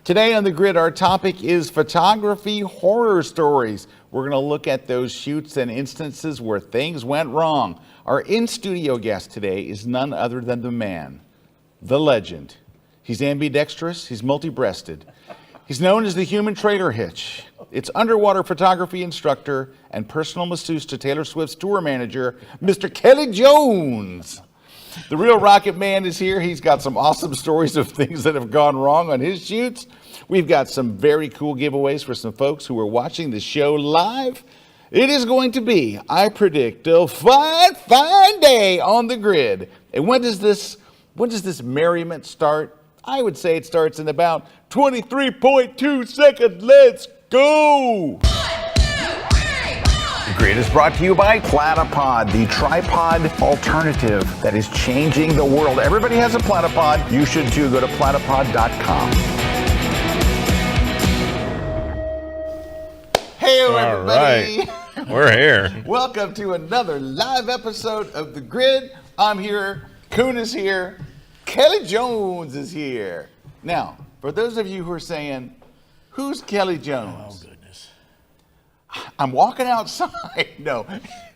Today on The Grid, our topic is photography horror stories. We're going to look at those shoots and instances where things went wrong. Our in-studio guest today is none other than the man, the legend. He's ambidextrous, he's multi-breasted. He's known as the human trailer hitch. It's underwater photography instructor and personal masseuse to Taylor Swift's tour manager, Mr. Kelly Jones. The real Rocket Man is here. He's got some awesome stories of things that have gone wrong on his shoots. We've got some very cool giveaways for some folks who are watching the show live. It is going to be, I predict, a fine day on The Grid. And when does this merriment start? I would say it starts in about 23.2 seconds. Let's go! The Grid is brought to you by Platypod, the tripod alternative that is changing the world. Everybody has a Platypod. You should too. Go to platypod.com. Hey, everybody. All right. We're here. Welcome to another live episode of The Grid. I'm here. Kuna's here. Kelly Jones is here. Now, for those of you who are saying, who's Kelly Jones? Oh, goodness. I'm walking outside. No.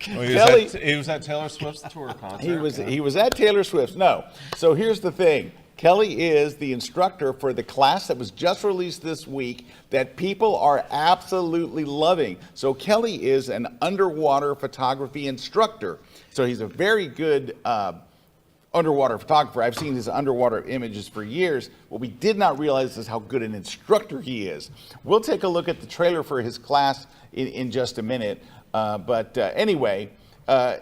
Well, he was at Taylor Swift's tour concert. He was at Taylor Swift's. No. So here's the thing. Kelly is the instructor for the class that was just released this week that people are absolutely loving. So Kelly is an underwater photography instructor. So he's a very good underwater photographer. I've seen his underwater images for years. What we did not realize is how good an instructor he is. We'll take a look at the trailer for his class in just a minute. Anyway,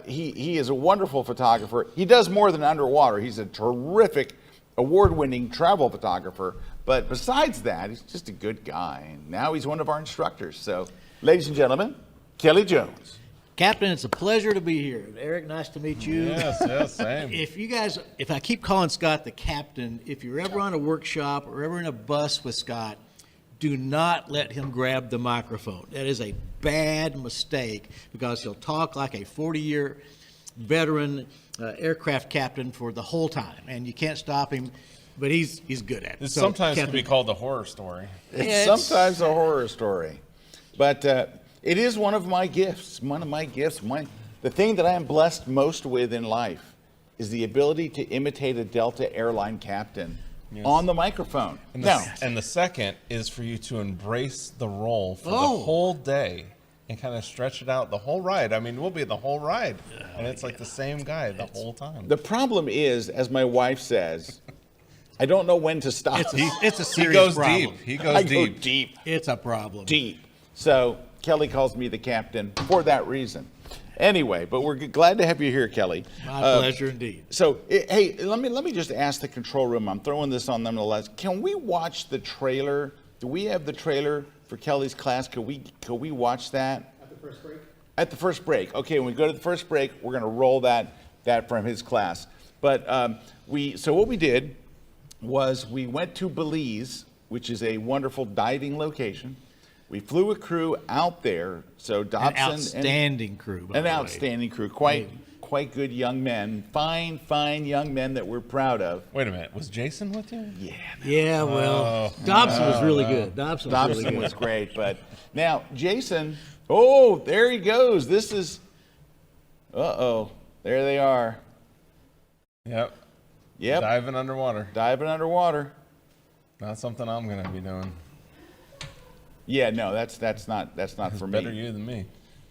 he is a wonderful photographer. He does more than underwater. He's a terrific award-winning travel photographer. But besides that, he's just a good guy. And now he's one of our instructors. So, ladies and gentlemen, Kelly Jones. Captain, it's a pleasure to be here. Eric, nice to meet you. Yes, same. If I keep calling Scott the captain, if you're ever on a workshop or ever in a bus with Scott, do not let him grab the microphone. That is a bad mistake because he'll talk like a 40-year veteran aircraft captain for the whole time, and you can't stop him. But he's good at it. It sometimes can be called a horror story. It's sometimes a horror story, but it is one of my gifts. One of my gifts. The thing that I am blessed most with in life is the ability to imitate a Delta airline captain on the microphone. And the second is for you to embrace the role for the whole day and kind of stretch it out the whole ride. I mean, we'll be the whole ride, and it's like the same guy the whole time. The problem is, as my wife says, I don't know when to stop. It's a serious problem. He goes deep. It's a problem. Deep. So Kelly calls me the captain for that reason. Anyway, but we're glad to have you here, Kelly. My pleasure indeed. So, hey, let me just ask the control room. I'm throwing this on them nonetheless. Can we watch the trailer? Do we have the trailer for Kelly's class? Could we watch that? At the first break? At the first break. Okay, when we go to the first break, we're going to roll that from his class. But so what we did was we went to Belize, which is a wonderful diving location. We flew a crew out there. So Dobson, an outstanding crew. Outstanding crew. Quite good young men. Fine young men that we're proud of. Wait a minute. Was Jason with you? Yeah. Yeah, well, Dobson was really good. Dobson was great. But now, Jason, there he goes. This is, there they are. Yep. Diving underwater. Not something I'm going to be doing. Yeah, no, that's not for me. Better you than me.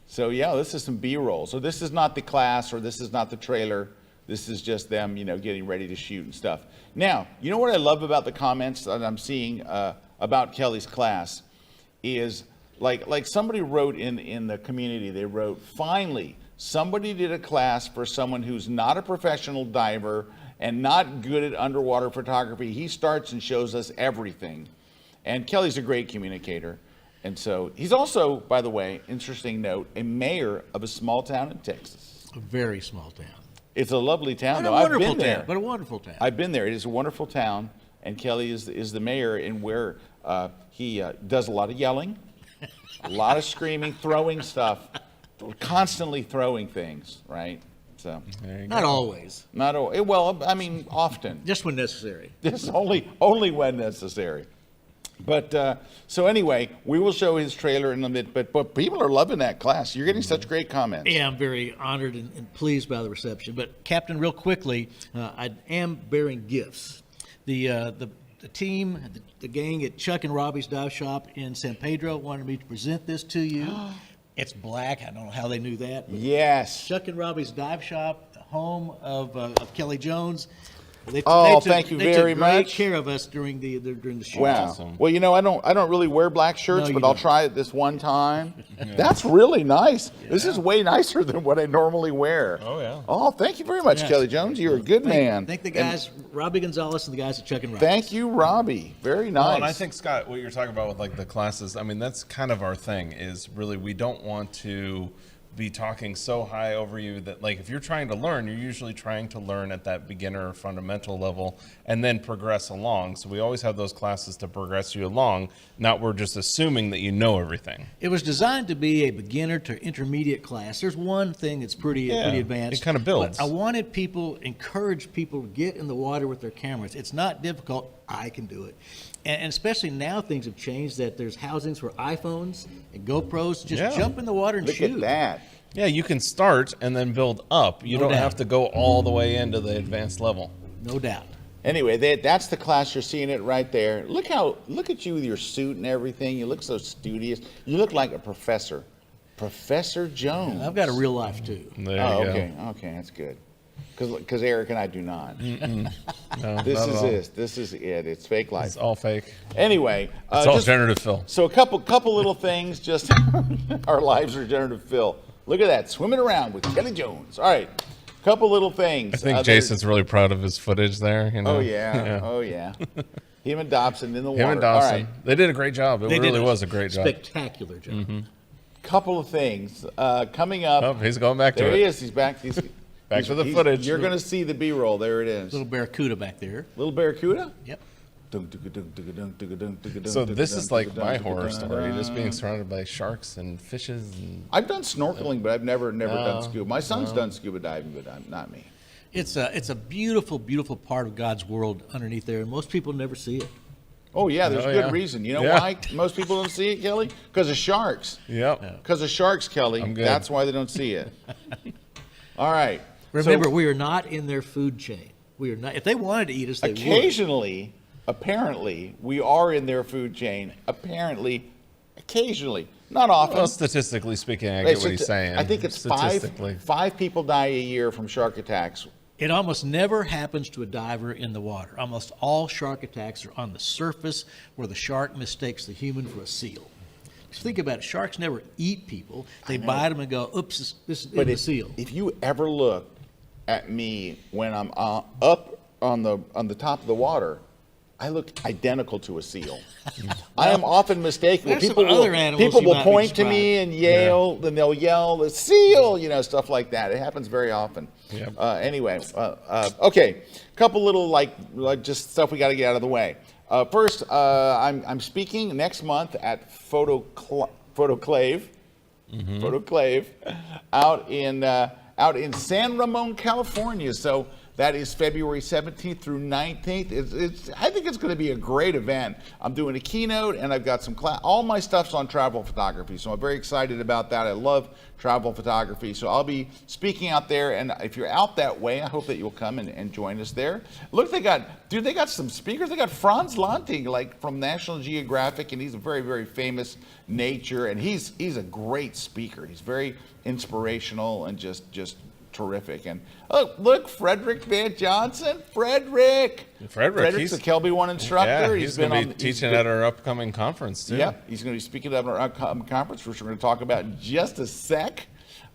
So yeah, this is some B-roll. So this is not the class or this is not the trailer. This is just them, getting ready to shoot and stuff. Now, you know what I love about the comments that I'm seeing about Kelly's class is like somebody wrote in the community. They wrote, finally, somebody did a class for someone who's not a professional diver and not good at underwater photography. He starts and shows us everything. And Kelly's a great communicator. And so he's also, by the way, interesting note, a mayor of a small town in Texas. A very small town. It's a lovely town, though. I've been there. But a wonderful town. I've been there. It is a wonderful town. And Kelly is the mayor, and where he does a lot of yelling, a lot of screaming, throwing stuff, constantly throwing things, right? So not always. Not always. Well, I mean, often. Just when necessary. Just only when necessary. But so anyway, we will show his trailer in a bit. But people are loving that class. You're getting such great comments. Yeah, I'm very honored and pleased by the reception. But Captain, real quickly, I am bearing gifts. The team, the gang at Chuck and Robbie's Dive Shop in San Pedro wanted me to present this to you. It's black. I don't know how they knew that. But Yes. Chuck and Robbie's Dive Shop, the home of Kelly Jones. Thank you very They took great much. care of us during the shoot. Wow. Awesome. Well, I don't really wear black shirts, No, you but I'll don't. try it this one time. That's really nice. This is way nicer than what I normally wear. Oh, yeah. Oh, thank you very much, Yes. Kelly Jones. You're a good man. Thank the And guys, Robbie Gonzalez and the guys at Chuck and Robbie's. Thank you, Robbie. Very nice. Well, and I think, Scott, what you're talking about with like the classes, I mean, that's kind of our thing is really we don't want to be talking so high over you that like if you're trying to learn, you're usually trying to learn at that beginner fundamental level and then progress along. So we always have those classes to progress you along, not we're just assuming that you know everything. It was designed to be a beginner to intermediate class. There's one thing that's pretty advanced. it kind of builds. But I wanted encourage people to get in the water with their cameras. It's not difficult. I can do it. And especially now things have changed that there's housings for iPhones and GoPros. Just jump in the water and Look shoot. at that. Yeah, you can start and then build up. You No don't doubt. have to go all the way into the advanced level. No doubt. Anyway, that's the class. You're seeing it right there. Look at you with your suit and everything. You look so studious. You look like a professor. Professor Jones. I've got a real life too. There Oh, you go. okay. Okay, that's good. Because Eric and I do not. No, This not at is all. it. This is it. It's fake life. It's all fake. Anyway, It's all generative fill. so a couple little things. Just our lives are generative fill. Look at that, swimming around with Kelly Jones. All right, couple little things. I think Jason's really proud of his footage there. You know? Oh yeah. Oh yeah. Him and Dobson in the water. Him and Dawson. All right. They did a great job. It They really did was a great job. Spectacular job. Couple of things coming up. Oh, he's going back to There it. he is. He's back. Back to the footage. You're going to see the B-roll. There it is. Little barracuda back there. Little barracuda. Yep. So this is like my horror story, just being surrounded by sharks and fishes. And I've done snorkeling, but I've never done scuba. My son's done scuba diving, but not me. It's a beautiful, beautiful part of God's world underneath there, and most people never see it. Oh yeah, there's Oh, good yeah. reason. You know Yeah. why most people don't see it, Kelly? Because of sharks. Yep. Because of sharks, Kelly. I'm good. That's why they don't see it. All right. Remember, So, we are not in their food chain. We are not. If they wanted to eat us, they would. occasionally, apparently, we are in their food chain. Apparently, occasionally, not often. Well, statistically speaking, I get It's what he's just- saying. I think it's statistically. five people die a year from shark attacks. It almost never happens to a diver in the water. Almost all shark attacks are on the surface where the shark mistakes the human for a seal. Just think about it. Sharks never eat people. They bite them and go, oops, this is But the seal. if you ever look at me when I'm up on the top of the water, I look identical to a seal. I am often mistaken. There's People some other animals people you will might be point to me and yell, then they'll yell, "The seal!" Stuff like that. It happens very often. Yep. Anyway, okay, couple little like just stuff we got to get out of the way. First, I'm speaking next month at Photoclave, out in San Ramon, California. So that is February 17th through 19th. I think it's going to be a great event. I'm doing a keynote, and I've got some all my stuff's on travel photography, so I'm very excited about that. I love travel photography, so I'll be speaking out there. And if you're out that way, I hope that you'll come and join us there. Look, they got some speakers. They got Franz Lanting, like from National Geographic, and he's a very, very famous nature, and he's a great speaker. He's very inspirational and just terrific. And look, Frederick Van Johnson. Frederick's he's a KelbyOne instructor. Yeah, he's going to be teaching at our upcoming conference too. Yep, he's going to be speaking at our upcoming conference, which we're going to talk about in just a sec.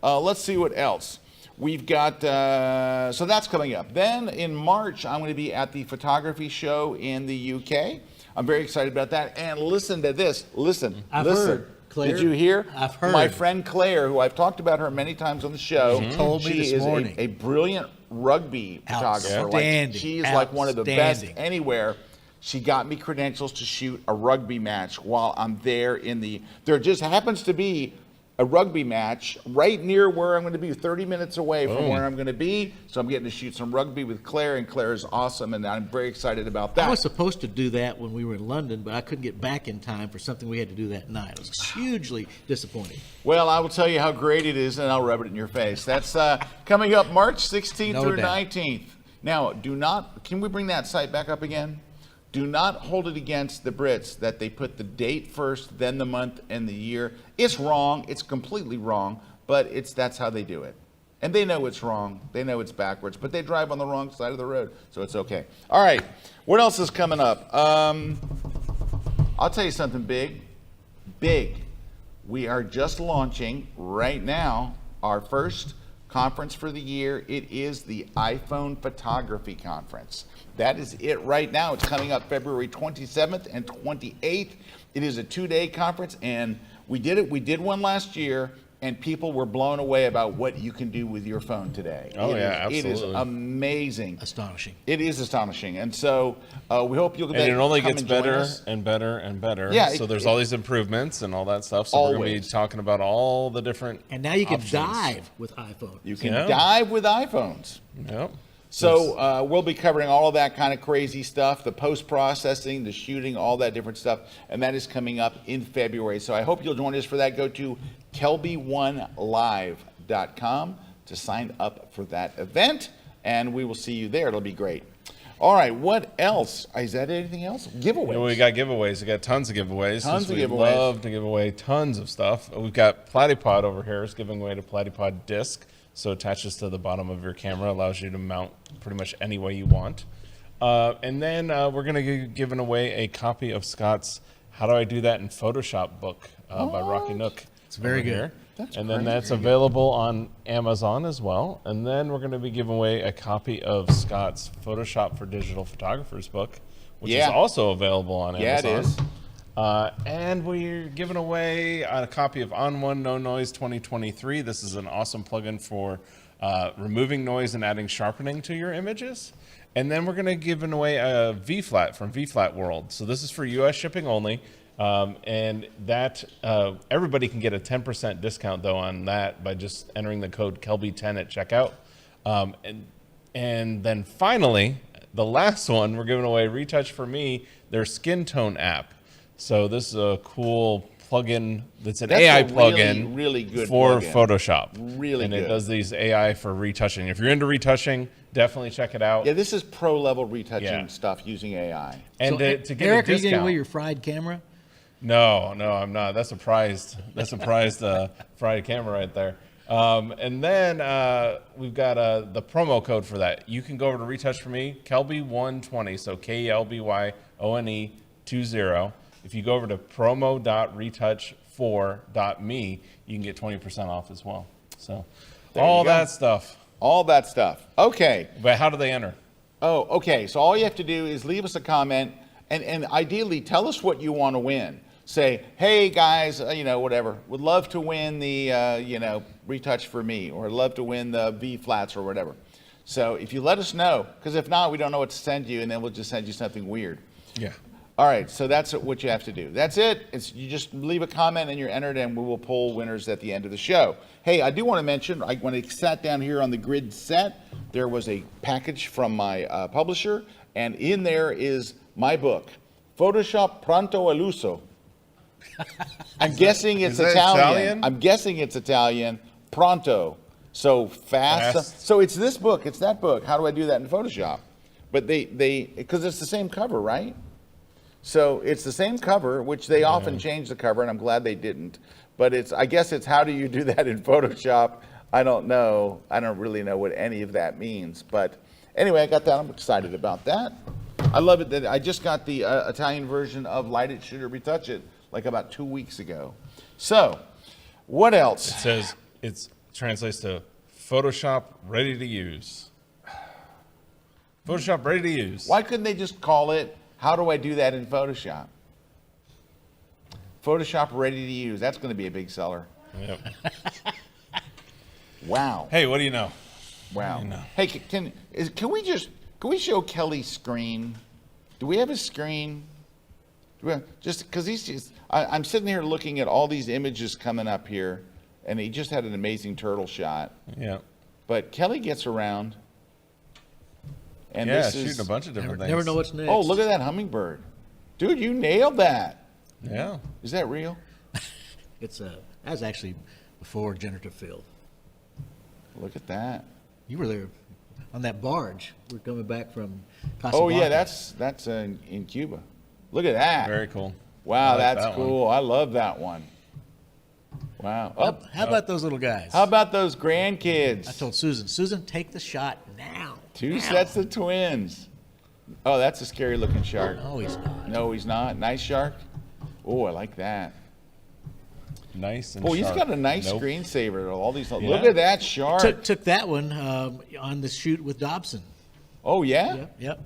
Let's see what else. We've got, so that's coming up. Then in March, I'm going to be at the photography show in the UK. I'm very excited about that. And listen to this. Listen. I've heard. Claire? Did you hear? I've heard. My friend Claire, who I've talked about her many times on the show. She told me this is morning. a brilliant rugby photographer. Outstanding. She is like one of the best Outstanding. anywhere. She got me credentials to shoot a rugby match while I'm there there just happens to be a rugby match right near where I'm going to be, 30 minutes away from where I'm going to be. So I'm getting to shoot some rugby with Claire, and Claire is awesome, and I'm very excited about that. I was supposed to do that when we were in London, but I couldn't get back in time for something we had to do that night. It was hugely disappointing. Well, I will tell you how great it is, and I'll rub it in your face. That's coming up March 16th No through doubt. 19th. Now, can we bring that site back up again? Do not hold it against the Brits that they put the date first, then the month and the year. It's wrong. It's completely wrong, but that's how they do it. And they know it's wrong. They know it's backwards, but they drive on the wrong side of the road, so it's okay. All right, what else is coming up? I'll tell you something big. We are just launching right now our first conference for the year. It is the iPhone Photography Conference. That is it right now. It's coming up February 27th and 28th. It is a 2-day conference, and we did one last year, and people were blown away about what you can do with your phone today. Absolutely. It is amazing. Astonishing. It is astonishing. And so we hope you'll And it only come gets and join better us. and better and better. Yeah, so there's all these improvements and all that stuff. So we're going to be Always. talking about all the different And now you can options. dive with iPhone. You can Yeah. dive with iPhones. Yep. So we'll be covering all of that kind of crazy stuff, the post-processing, the shooting, all that different stuff, and that is coming up in February. So I hope you'll join us for that. Go to KelbyOneLive.com to sign up for that event, and we will see you there. It'll be great. All right, what else? Is that anything else? Giveaways. You know, we got giveaways. We got tons of giveaways. Tons of We giveaways. love to give away tons of stuff. We've got Platypod over here is giving away the Platypod disc. So it attaches to the bottom of your camera, allows you to mount pretty much any way you want. And then we're going to be giving away a copy of Scott's How Do I Do That in Photoshop book by Rocky Nook. It's very good. Here. That's and then great. that's available on Amazon as well. And then we're going to be giving away a copy of Scott's Photoshop for Digital Photographers book, which is Yeah. also available on Yeah, it Amazon. is. And we're giving away a copy of On One No Noise 2023. This is an awesome plugin for removing noise and adding sharpening to your images. And then we're going to give away a V-Flat from V-Flat World. So this is for US shipping only. And that everybody can get a 10% discount though on that by just entering the code Kelby10 at checkout. And then finally, the last one, we're giving away Retouch for Me, their skin tone app. So this is a cool plugin that's an That's AI a plugin really good for plugin. Photoshop. Really and good. it does these AI for retouching. If you're into retouching, definitely check it out. Yeah, this is pro-level retouching Yeah. stuff using AI. And So, to get Eric, a are you giving discount. away your fried camera? No, I'm not. That's a prized fried camera right there. And then we've got the promo code for that. You can go over to Retouch for Me, Kelby120, so KELBYONE20. If you go over to promo.retouch4.me, you can get 20% off as well. So There all you go. that stuff. All that stuff. Okay. But how do they enter? Oh, okay. So all you have to do is leave us a comment, and ideally tell us what you want to win. Say, hey guys, whatever. Would love to win the, Retouch for Me, or love to win the V-Flats or whatever. So if you let us know, because if not, we don't know what to send you, and then we'll just send you something weird. Yeah. All right, so that's what you have to do. That's it. You just leave a comment and you're entered, and we will pull winners at the end of the show. Hey, I do want to mention, when I sat down here on the grid set, there was a package from my publisher, and in there is my book, Photoshop Pronto Eluso. I'm guessing it's is that Italian. Italian? I'm guessing it's Italian. Pronto. So fast. So it's this book. It's that book. How do I do that in Photoshop? But because it's the same cover, right? So it's the same cover, which they often change the cover, and I'm glad they didn't. But I guess it's how do you do that in Photoshop? I don't know. I don't really know what any of that means. But anyway, I got that. I'm excited about that. I love it that I just got the Italian version of Light It, Shoot It, Retouch It like about 2 weeks ago. So what else? It says it translates to Photoshop ready to use. Photoshop ready to use. Why couldn't they just call it, how do I do that in Photoshop? Photoshop ready to use. That's going to be a big seller. Yep. Wow. Hey, what do you know? Wow. I know. Hey, can we show Kelly's screen? Do we have his screen? Just because I'm sitting here looking at all these images coming up here, and he just had an amazing turtle shot. Yeah. But Kelly gets around, and Yeah, this shooting is a bunch of different things. Never know what's next. oh, look at that hummingbird, dude! You nailed that. Yeah. Is that real? It's that was actually before generative fill. Look at that. You were there on that barge. We're coming back from Oh Casablanca. yeah, that's in Cuba. Look at that. Very cool. Wow, I like that's that one. cool. I love that one. Wow. Oh, How about those little guys? how about those grandkids? I told Susan, take the shot now. Two Now. sets of twins. Oh, that's a scary looking shark. No, he's not. No, he's not. Nice shark. Oh, I like that. Nice and Oh, he's sharp. got a nice Nope. screensaver. All these. Look Yeah. at that shark. Took that one on the shoot with Dobson. Oh yeah. Yep.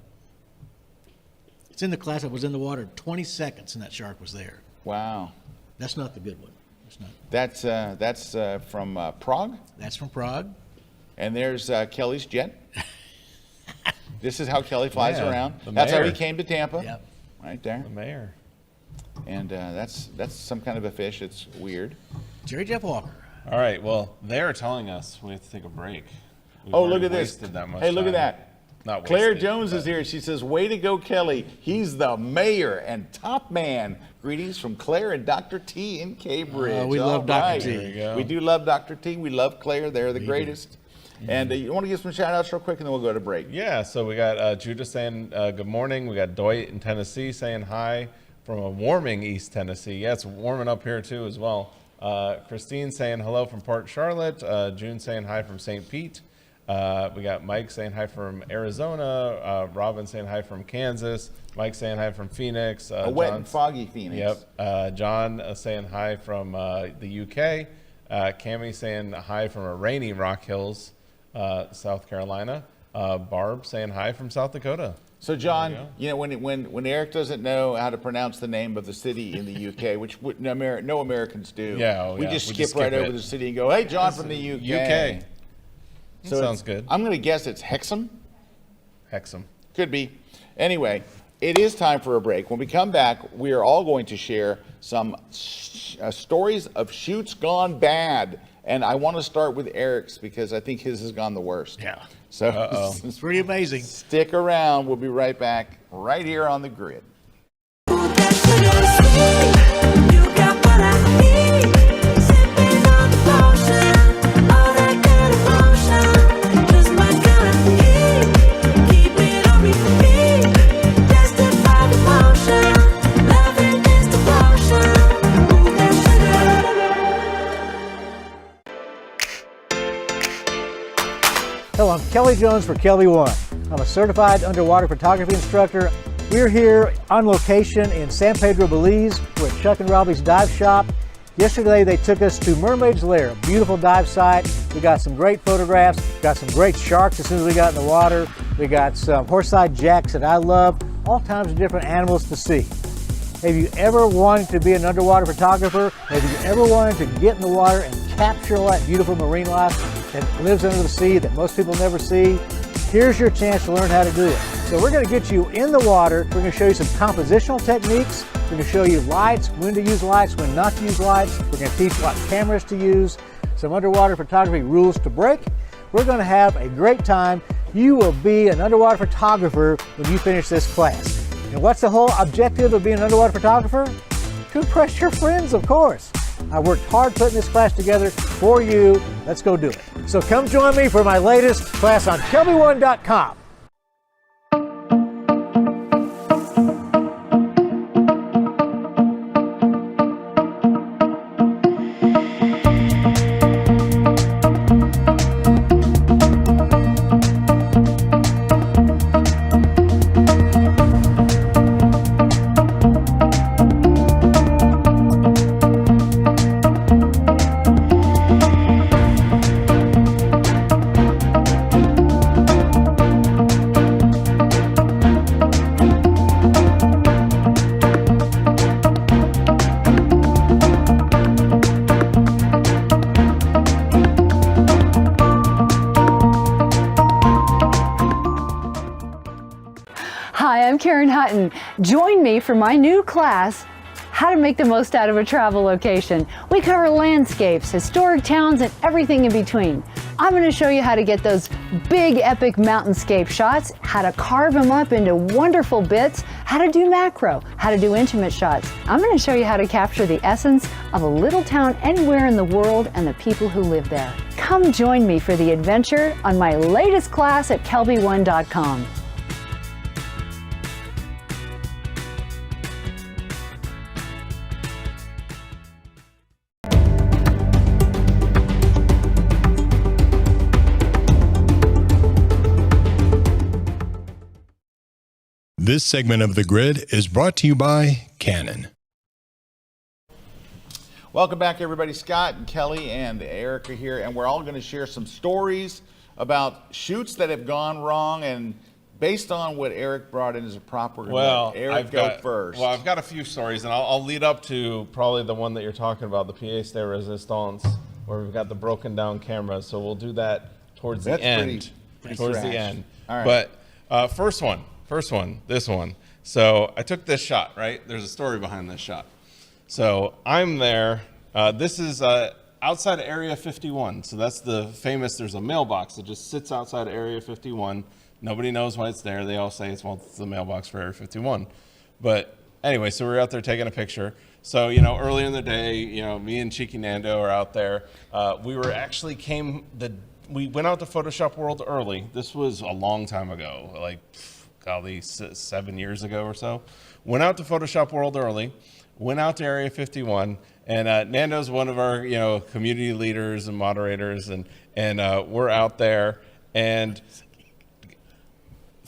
It's in the class. I was in the water 20 seconds, and that shark was there. Wow. That's not the good one. That's not. That's from Prague, That's from Prague. and there's Kelly's jet. This is how Kelly flies Yeah, around. the That's how he mayor. came to Tampa. Yep. Right there. The mayor. And that's some kind of a fish. It's weird. Jerry Jeff Walker. All right. Well, they're telling us we have to take a break. We've Oh, look already at this. wasted that much Hey, look at time. that. Not Claire wasted, Jones is but- here. She says, way to go, Kelly. He's the mayor and top man. Greetings from Claire and Dr. T in Cambridge. We love All Dr. right. T. There you go. We do love Dr. T. We love Claire. They're the greatest. And you want to give some shout outs real quick and then we'll go to break. Yeah, so we got Judah saying good morning. We got Doit in Tennessee saying hi from a warming East Tennessee. Yeah, it's warming up here too as well. Christine saying hello from Port Charlotte. June saying hi from St. Pete. We got Mike saying hi from Arizona. Robin saying hi from Kansas. Mike saying hi from Phoenix. A wet and John's- foggy Phoenix. Yep. John saying hi from the UK. Cammie saying hi from a rainy Rock Hills, South Carolina. Barb saying hi from South Dakota. So, John, There you know, when Eric doesn't know how to pronounce the name of the city in the UK, which no Americans do, Yeah, oh, we yeah, just we skip just right skip over it. the city and go, hey, John from the UK. UK. So Sounds it's- good. I'm going to guess it's Hexham. Hexham. Could be. Anyway, it is time for a break. When we come back, we are all going to share some stories of shoots gone bad. And I want to start with Eric's because I think his has gone the worst. Yeah. So It's pretty amazing. stick around. We'll be right back right here on the grid. You got what I need. Sipping on the potion, all that good emotion. Just my kind of heat. Keep it on repeat. Testify devotion. Loving is devotion. Ooh, that's Hello, I'm Kelly Jones for KelbyOne. I'm a certified underwater photography instructor. We're here on location in San Pedro, Belize. We're at Chuck and Robbie's dive shop. Yesterday they took us to Mermaid's Lair, a beautiful dive site. We got some great photographs, got some great sharks as soon as we got in the water. We got some horse-eyed jacks that I love, all kinds of different animals to see. Have you ever wanted to be an underwater photographer? Have you ever wanted to get in the water and capture all that beautiful marine life that lives under the sea that most people never see? Here's your chance to learn how to do it. So we're going to get you in the water. We're going to show you some compositional techniques. We're going to show you lights, when to use lights, when not to use lights. We're going to teach what cameras to use, some underwater photography rules to break. We're going to have a great time. You will be an underwater photographer when you finish this class. And what's the whole objective of being an underwater photographer? To impress your friends, of course. I worked hard putting this class together for you. Let's go do it. So come join me for my latest class on KelbyOne.com. Hi, I'm Karen Hutton. Join me for my new class, how to make the most out of a travel location. We cover landscapes, historic towns, and everything in between. I'm going to show you how to get those big epic mountainscape shots, how to carve them up into wonderful bits, how to do macro, how to do intimate shots. I'm going to show you how to capture the essence of a little town anywhere in the world and the people who live there. Come join me for the adventure on my latest class at KelbyOne.com. This segment of The Grid is brought to you by Canon. Welcome back, everybody. Scott and Kelly and Eric are here, and we're all going to share some stories about shoots that have gone wrong. And based on what Eric brought in as a prop, we're going to let Eric go first. Well, I've got a few stories, and I'll lead up to probably the one that you're talking about, the pièce de résistance, where we've got the broken down cameras. So we'll do that towards the end. Towards the end. All right. But first one, this one. So I took this shot, right? There's a story behind this shot. So I'm there. This is outside of Area 51. So that's the famous, there's a mailbox that just sits outside of Area 51. Nobody knows why it's there. They all say it's the mailbox for Area 51. But anyway, so we're out there taking a picture. So, earlier in the day, me and Cheeky Nando are out there. We went out to Photoshop World early. This was a long time ago, like, golly, 7 years ago or so. Went out to Photoshop World early, went out to Area 51, and Nando's one of our, community leaders and moderators, and we're out there. And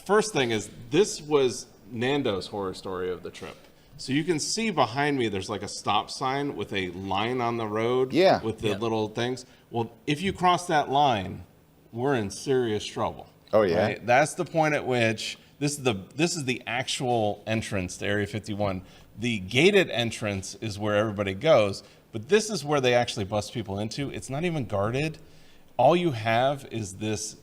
first thing is, this was Nando's horror story of the trip. So you can see behind me, there's like a stop sign with a line on the road with the little things. Well, if you cross that line, we're in serious trouble. Oh, yeah? Right? That's the point at which this is the actual entrance to Area 51. The gated entrance is where everybody goes, but this is where they actually bust people into. It's not even guarded. All you have is this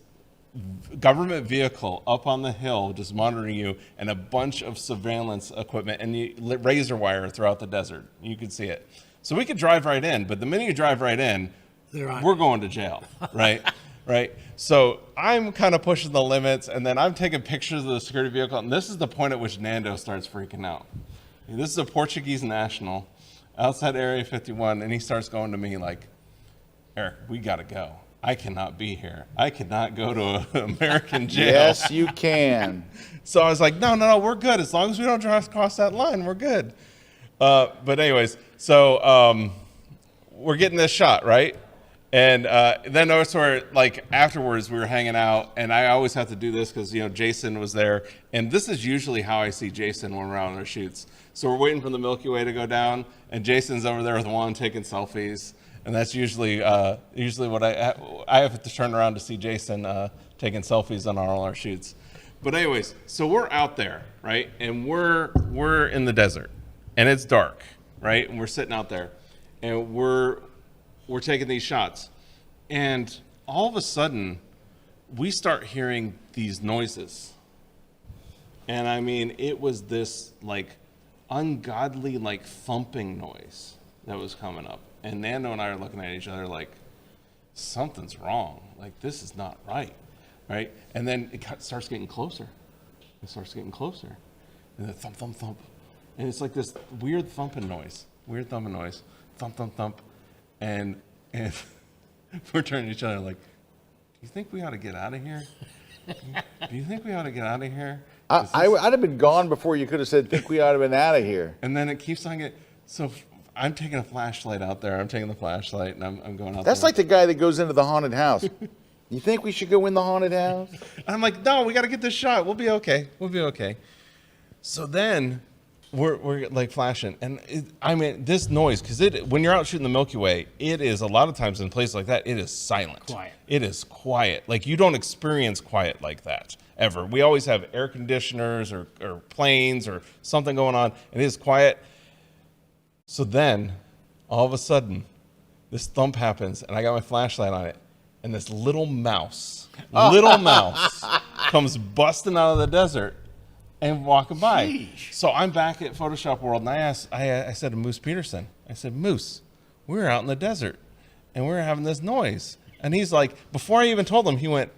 government vehicle up on the hill just monitoring you, and a bunch of surveillance equipment and razor wire throughout the desert. You can see it. So we could drive right in, but the minute you drive right in, we're going to jail, right? Right. So I'm kind of pushing the limits, and then I'm taking pictures of the security vehicle, and this is the point at which Nando starts freaking out. This is a Portuguese national outside Area 51, and he starts going to me like, Eric, we got to go. I cannot be here. I cannot go to an American jail. Yes, you can. So I was like, no, we're good. As long as we don't drive across that line, we're good. But anyways, so we're getting this shot, right? And then notice where, like, afterwards we were hanging out, and I always have to do this because, Jason was there. And this is usually how I see Jason when we're out on our shoots. So we're waiting for the Milky Way to go down, and Jason's over there with Juan taking selfies. And that's usually what I have to turn around to see Jason taking selfies on all our shoots. But anyways, so we're out there, right? And we're in the desert, and it's dark, right? And we're sitting out there, and we're taking these shots, and all of a sudden we start hearing these noises. And I mean, it was this like ungodly, like thumping noise that was coming up. And Nando and I are looking at each other like, something's wrong. Like, this is not right, right? And then it starts getting closer. It starts getting closer. And then thump, thump, thump. And it's like this weird thumping noise. Thump, thump, thump. And we're turning to each other like, do you think we ought to get out of here? Do you think we ought to get out of here? I'd have been gone before you could have said, think we ought to have been out of here. And then it keeps on getting, so I'm taking a flashlight out there. I'm taking the flashlight, and I'm going out That's there. like the guy that goes into the haunted house. You think we should go in the haunted house? And I'm like, no, we got to get this shot. We'll be okay. So then we're like flashing. And this noise, because when you're out shooting the Milky Way, it is a lot of times in places like that, it is silent. Quiet. It is quiet. Like, you don't experience quiet like that ever. We always have air conditioners or planes or something going on, and it is quiet. So then, all of a sudden, this thump happens, and I got my flashlight on it, and this little mouse comes busting out of the desert, and walking by. Sheesh. So I'm back at Photoshop World, and I said to Moose Peterson, I said, Moose, we were out in the desert, and we were having this noise. And he's like, before I even told him, he went,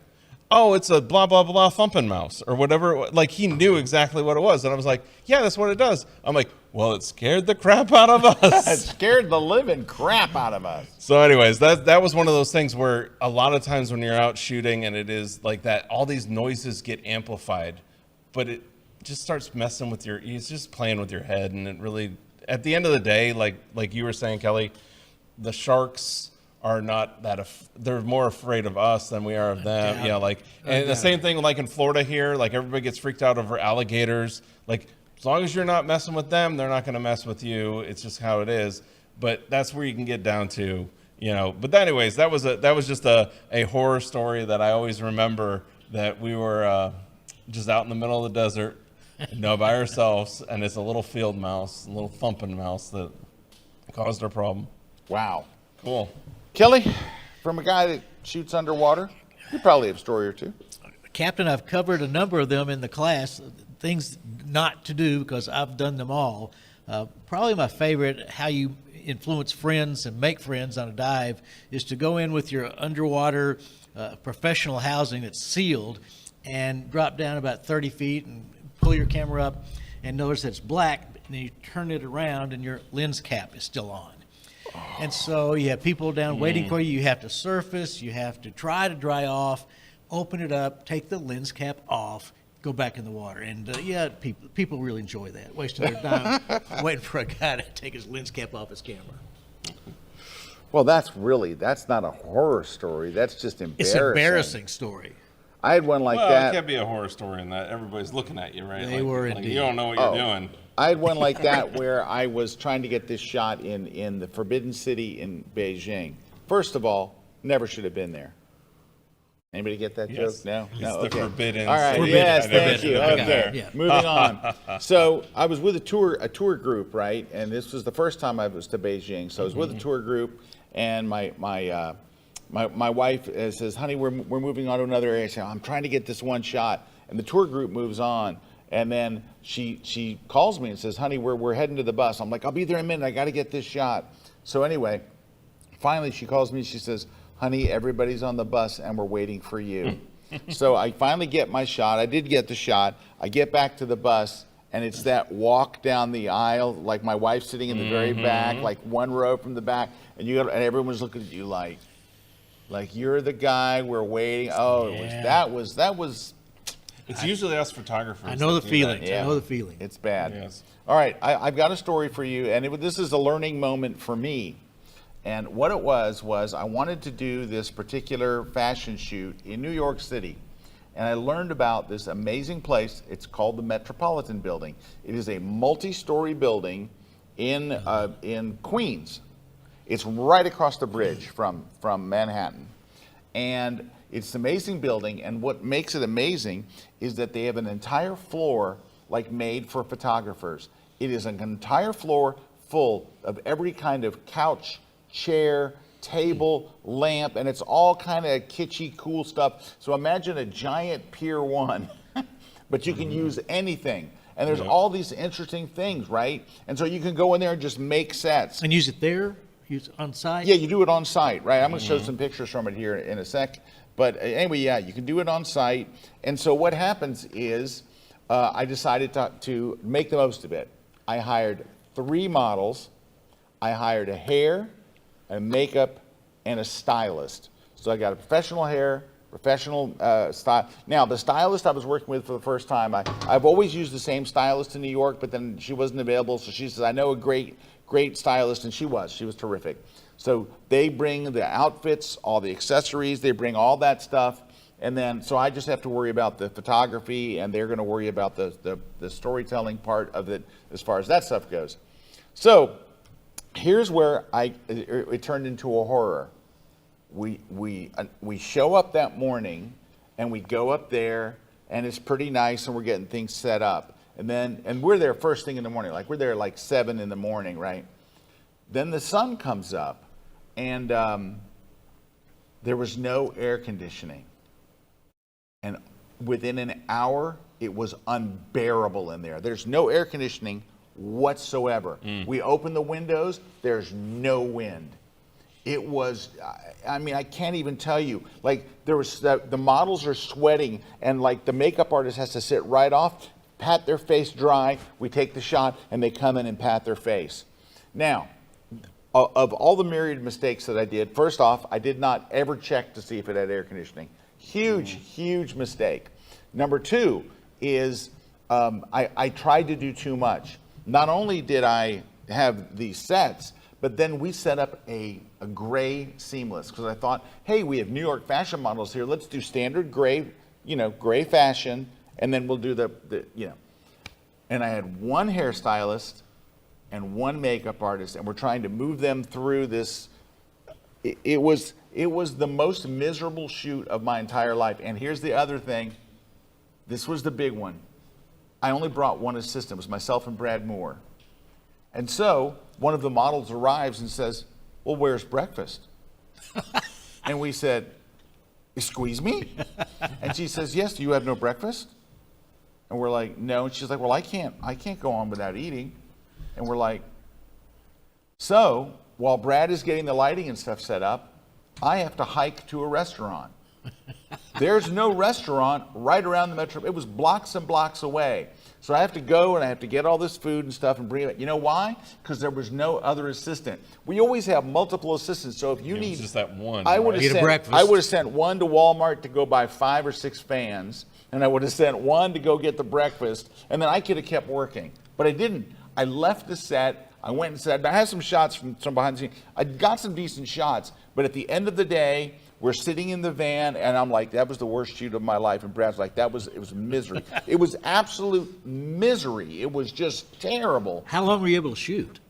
oh, it's a blah, blah, blah thumping mouse or whatever. Like, he knew exactly what it was. And I was like, yeah, that's what it does. I'm like, well, it scared the crap out of It us. scared the living crap out of us. So anyways, that was one of those things where a lot of times when you're out shooting and it is like that, all these noises get amplified, but it just starts messing with it's just playing with your head. And it really, at the end of the day, like you were saying, Kelly, the sharks are not they're more afraid of us than we are of them. Yeah, and the same thing like in Florida here, like everybody gets freaked out over alligators. Like, as long as you're not messing with them, they're not going to mess with you. It's just how it is. But that's where you can get down to, But anyways, that was just a horror story that I always remember, that we were just out in the middle of the desert, by ourselves, and it's a little field mouse, a little thumping mouse that caused our problem. Wow. Cool. Kelly, from a guy that shoots underwater, you probably have a story or two. Captain, I've covered a number of them in the class, things not to do because I've done them all. Probably my favorite, how you influence friends and make friends on a dive, is to go in with your underwater professional housing that's sealed and drop down about 30 feet and pull your camera up and notice that it's black, and then you turn it around and your lens cap is still on. And so you have people down waiting for you. You have to surface. You have to try to dry off, open it up, take the lens cap off, go back in the water. And people really enjoy that, wasting their time waiting for a guy to take his lens cap off his camera. Well, that's not a horror story. That's just embarrassing. It's an embarrassing story. I had one like Well, that. it can't be a horror story in that everybody's looking at you, right? They were like indeed. you don't know what you're doing. I had one like that where I was trying to get this shot in the Forbidden City in Beijing. First of all, never should have been there. Anybody get that Yes. joke? No? It's No? the Okay. Forbidden All right, City. yes, I never thank should you. have been Okay, there. moving on. So I was with a tour group, right? And this was the first time I was to Beijing. So I was with a tour group, and my wife says, honey, we're moving on to another area. I say, I'm trying to get this one shot. And the tour group moves on. And then she calls me and says, honey, we're heading to the bus. I'm like, I'll be there in a minute. I got to get this shot. So anyway, finally she calls me. She says, honey, everybody's on the bus and we're waiting for you. So I finally get my shot. I did get the shot. I get back to the bus, and it's that walk down the aisle, like my wife's sitting in the very back, like one row from the back, and and everyone's looking at you like you're the guy we're waiting. Oh, that was. It's usually us photographers. I know the that do feeling. that. Yeah. I know the feeling. It's bad. Yes. All right, I've got a story for you, and this is a learning moment for me. And what it was I wanted to do this particular fashion shoot in New York City. And I learned about this amazing place. It's called the Metropolitan Building. It is a multi-story building in Queens. It's right across the bridge from Manhattan. And it's an amazing building, and what makes it amazing is that they have an entire floor made for photographers. It is an entire floor full of every kind of couch, chair, table, lamp, and it's all kind of kitschy, cool stuff. So imagine a giant Pier 1, but you can use anything. And there's all these interesting things, right? And so you can go in there and just make sets. And use it there? Use it on site? Yeah, you do it on site, right? I'm going to show some pictures from it here in a sec. But anyway, yeah, you can do it on site. And so what happens is I decided to make the most of it. I hired 3 models. I hired a hair, a makeup, and a stylist. So I got a professional hair, professional style. Now, the stylist I was working with for the first time, I've always used the same stylist in New York, but then she wasn't available. So she says, I know a great stylist, and she was terrific. So they bring the outfits, all the accessories, they bring all that stuff. And then, so I just have to worry about the photography, and they're going to worry about the storytelling part of it as far as that stuff goes. So here's where it turned into a horror. We show up that morning, and we go up there, and it's pretty nice, and we're getting things set up. And we're there first thing in the morning, we're there 7 in the morning, right? Then the sun comes up, and there was no air conditioning. And within an hour, it was unbearable in there. There's no air conditioning whatsoever. We open the windows, there's no wind. It was, I mean, I can't even tell you. Like, there was, the models are sweating, and like the makeup artist has to sit right off, pat their face dry. We take the shot, and they come in and pat their face. Now, of all the myriad mistakes that I did, first off, I did not ever check to see if it had air conditioning. Huge mistake. Number two is I tried to do too much. Not only did I have these sets, but then we set up a gray seamless, because I thought, hey, we have New York fashion models here. Let's do standard gray, gray fashion, and then we'll do the. And I had one hairstylist and one makeup artist, and we're trying to move them through this. It was the most miserable shoot of my entire life. And here's the other thing. This was the big one. I only brought one assistant. It was myself and Brad Moore. And so one of the models arrives and says, well, where's breakfast? And we said, excuse me? And she says, yes, do you have no breakfast? And we're like, no. And she's like, well, I can't go on without eating. And we're like, so while Brad is getting the lighting and stuff set up, I have to hike to a restaurant. There's no restaurant right around the metro. It was blocks and blocks away. So I have to go and I have to get all this food and stuff and bring it. You know why? Because there was no other assistant. We always have multiple assistants. So if you need just that one, I would right? have Eat a sent, breakfast. I would have sent one to Walmart to go buy 5 or 6 fans, and I would have sent one to go get the breakfast, and then I could have kept working. But I didn't. I left the set. I went and said, I have some shots from behind the scenes. I got some decent shots, but at the end of the day, we're sitting in the van, and I'm like, that was the worst shoot of my life. And Brad's like, it was misery. It was absolute misery. It was just terrible. How long were you able to shoot?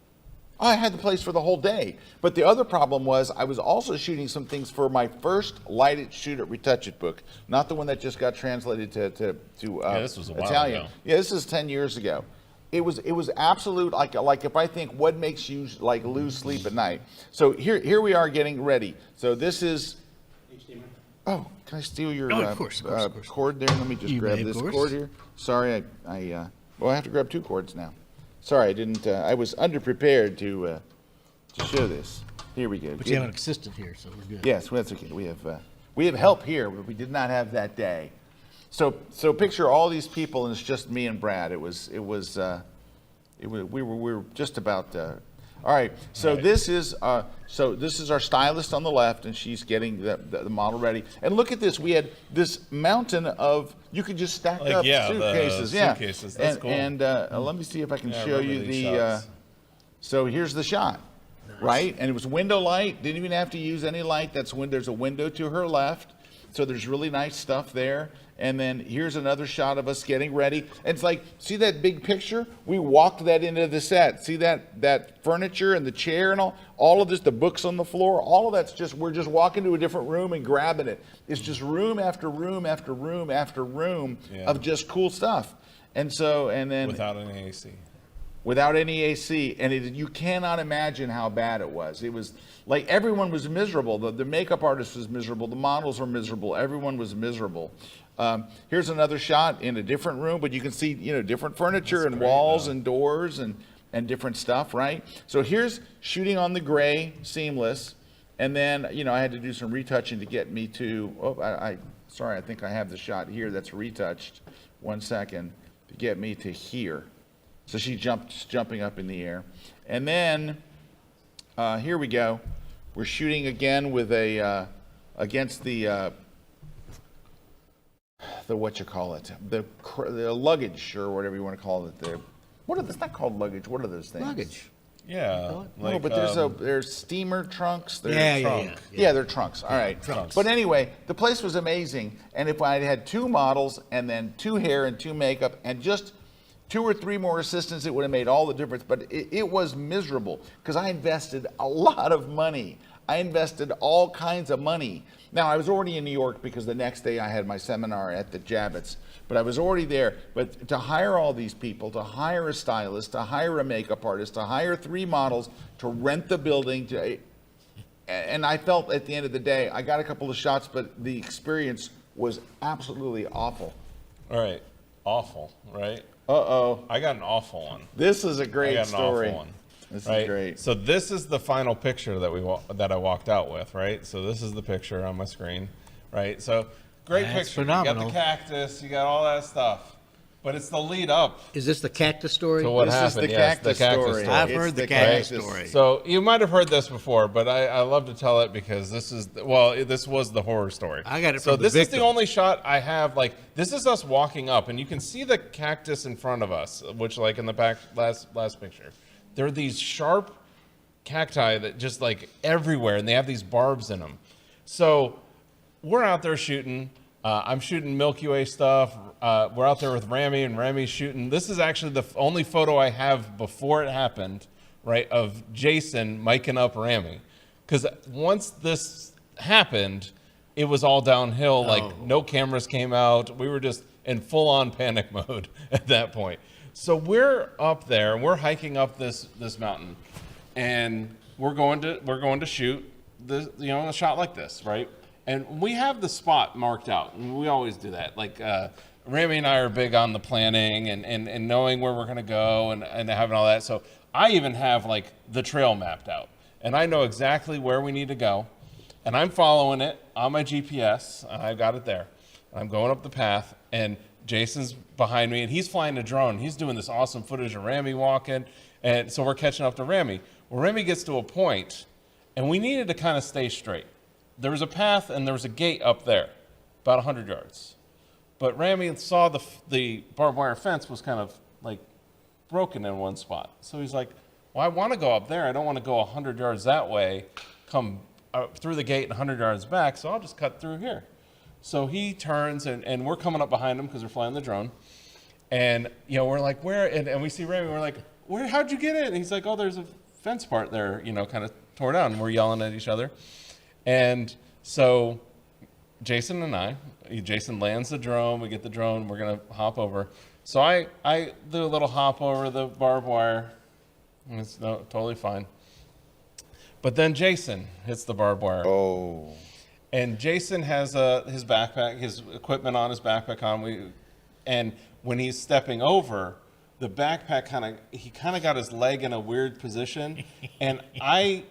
I had the place for the whole day. But the other problem was I was also shooting some things for my first Light It, Shoot It, Retouch It book, not the one that just got translated to this was a while Italian. ago. Yeah, this is 10 years ago. It was absolute, like if I think what makes you like lose sleep at night. So here we are getting ready. So this is. Oh, can I steal your of course. cord there? Let me just You grab may, of this course. cord here. Sorry, I have to grab 2 cords now. Sorry, I didn't. I was underprepared to show this. Here we go. But you have an assistant here, so we're good. Yes, well, that's okay. We have help here, but we did not have that day. So picture all these people, and it's just me and Brad. We were just about. All right. So Right. this is our stylist on the left, and she's getting the model ready. And look at this. We had this mountain of you could just stack up the suitcases. suitcases. That's cool. And let me see if I can Yeah, I show you remember these the. shots. So here's the shot. Right, and it was window light. Didn't even have to use any light. That's when there's a window to her left. So there's really nice stuff there. And then here's another shot of us getting ready. And it's like, see that big picture? We walked that into the set. See that furniture and the chair and all of this, the books on the floor, all of that's just, we're just walking to a different room and grabbing it. It's just room after room after room after room of just cool stuff. And then Without any AC. without any AC, and you cannot imagine how bad it was. It was like everyone was miserable. The makeup artist was miserable. The models were miserable. Everyone was miserable. Here's another shot in a different room, but you can see different furniture That's and great, walls though. and doors and different stuff, right? So here's shooting on the gray seamless, and then I had to do some retouching to get me to. Oh, sorry, I think I have the shot here that's retouched. 1 second to get me to here. So she's jumping up in the air. And then, here we go. We're shooting again with against the luggage, or whatever you want to call it. It's not called luggage. What are those things? Luggage. Yeah. No, but there's steamer trunks. There's Yeah. Yeah, they're trunks. All right. trunks. But anyway, the place was amazing. And if I had 2 models and then 2 hair and 2 makeup and just 2 or 3 more assistants, it would have made all the difference. But it was miserable because I invested a lot of money. I invested all kinds of money. Now, I was already in New York because the next day I had my seminar at the Javits. But I was already there. But to hire all these people, to hire a stylist, to hire a makeup artist, to hire 3 models, to rent the building, and I felt at the end of the day, I got a couple of shots, but the experience was absolutely awful. All right. awful, right? Uh-oh. I got an awful one. This is a I great got an story. awful one. This Right? is great. So this is the final picture that I walked out with, right? So this is the picture on my screen, right? So great That's picture. You phenomenal. got the cactus, you got all that stuff, but it's the lead up Is this the cactus story? to what This is happened. the Yes, cactus the cactus story. story. I've It's heard the the cactus cactus. story. So you might have heard this before, but I love to tell it because this was the horror story. I got it So from the this is victim. the only shot I have. Like, this is us walking up, and you can see the cactus in front of us, which, like in the back last picture, there are these sharp cacti that just like everywhere, and they have these barbs in them. So we're out there shooting. I'm shooting Milky Way stuff. We're out there with Rami, and Rami's shooting. This is actually the only photo I have before it happened, right, of Jason miking up Rami. Because once this happened, it was all downhill. Like, no cameras came out. We were just in full-on panic mode at that point. So we're up there, and we're hiking up this mountain, and we're going to shoot a shot like this, right? And we have the spot marked out, and we always do that. Like, Rami and I are big on the planning and knowing where we're going to go and having all that. So I even have, like, the trail mapped out, and I know exactly where we need to go, and I'm following it on my GPS, and I've got it there. And I'm going up the path, and Jason's behind me, and he's flying a drone. He's doing this awesome footage of Rami walking, and so we're catching up to Rami. Well, Rami gets to a point, and we needed to kind of stay straight. There was a path, and there was a gate up there, about 100 yards. But Rami saw the barbed wire fence was kind of like broken in one spot. So he's like, well, I want to go up there. I don't want to go 100 yards that way, come through the gate and 100 yards back, so I'll just cut through here. So he turns, and we're coming up behind him because we're flying the drone. And, we're like, where? And we see Rami, we're like, how'd you get in? And he's like, oh, there's a fence part there, kind of tore down. And we're yelling at each other. And so Jason lands the drone, we get the drone, we're going to hop over. So I do a little hop over the barbed wire, and it's totally fine. But then Jason hits the barbed wire. Oh. And Jason has his backpack, his equipment on, his backpack on. And when he's stepping over, the backpack he kind of got his leg in a weird position. And I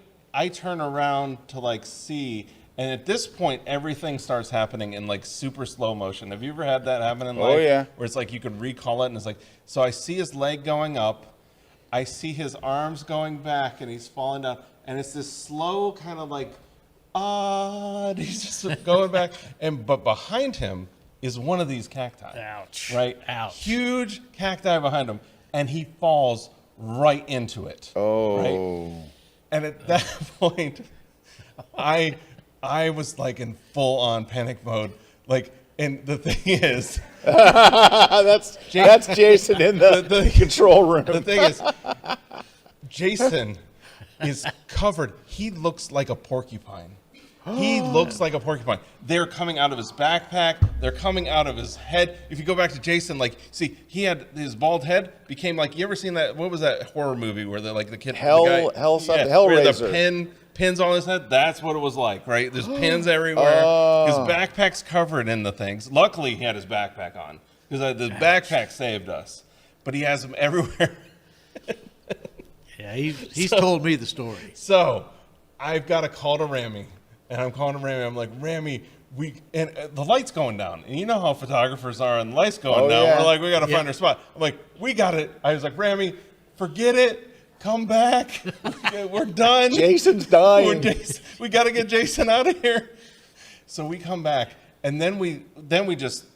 turn around to like see, and at this point, everything starts happening in like super slow motion. Have you ever had that happen in life? Oh, yeah. Where it's like you could recall it, and it's like, so I see his leg going up, I see his arms going back, and he's falling down, and it's this slow kind of like, and he's just going back, but behind him is one of these cacti. Ouch. Right? Ouch. Huge cacti behind him, and he falls right into it. Oh. Right? And at that point, I was like in full on panic mode. Like, and the thing is, That's Jason in the control room. the thing is, Jason is covered. He looks like a porcupine. He looks like a porcupine. They're coming out of his backpack. They're coming out of his head. If you go back to Jason, like, see, he had his bald head became like, you ever seen that? What was that horror movie where the kid, Hellraiser. where the pins on his head? That's what it was like, right? There's pins everywhere. His backpack's covered in the things. Luckily, he had his backpack on because the backpack saved us. But he has them everywhere. Yeah, he's told me the story. So I've got a call to Rami. And I'm calling him Rami. I'm like, Rami, the light's going down. And you know how photographers are, and the light's going down. Yeah. We're like, we got to find our spot. I'm like, we got it. I was like, Rami, forget it. Come back. We're done. Jason's dying. We got to get Jason out of here. So we come back, and then we just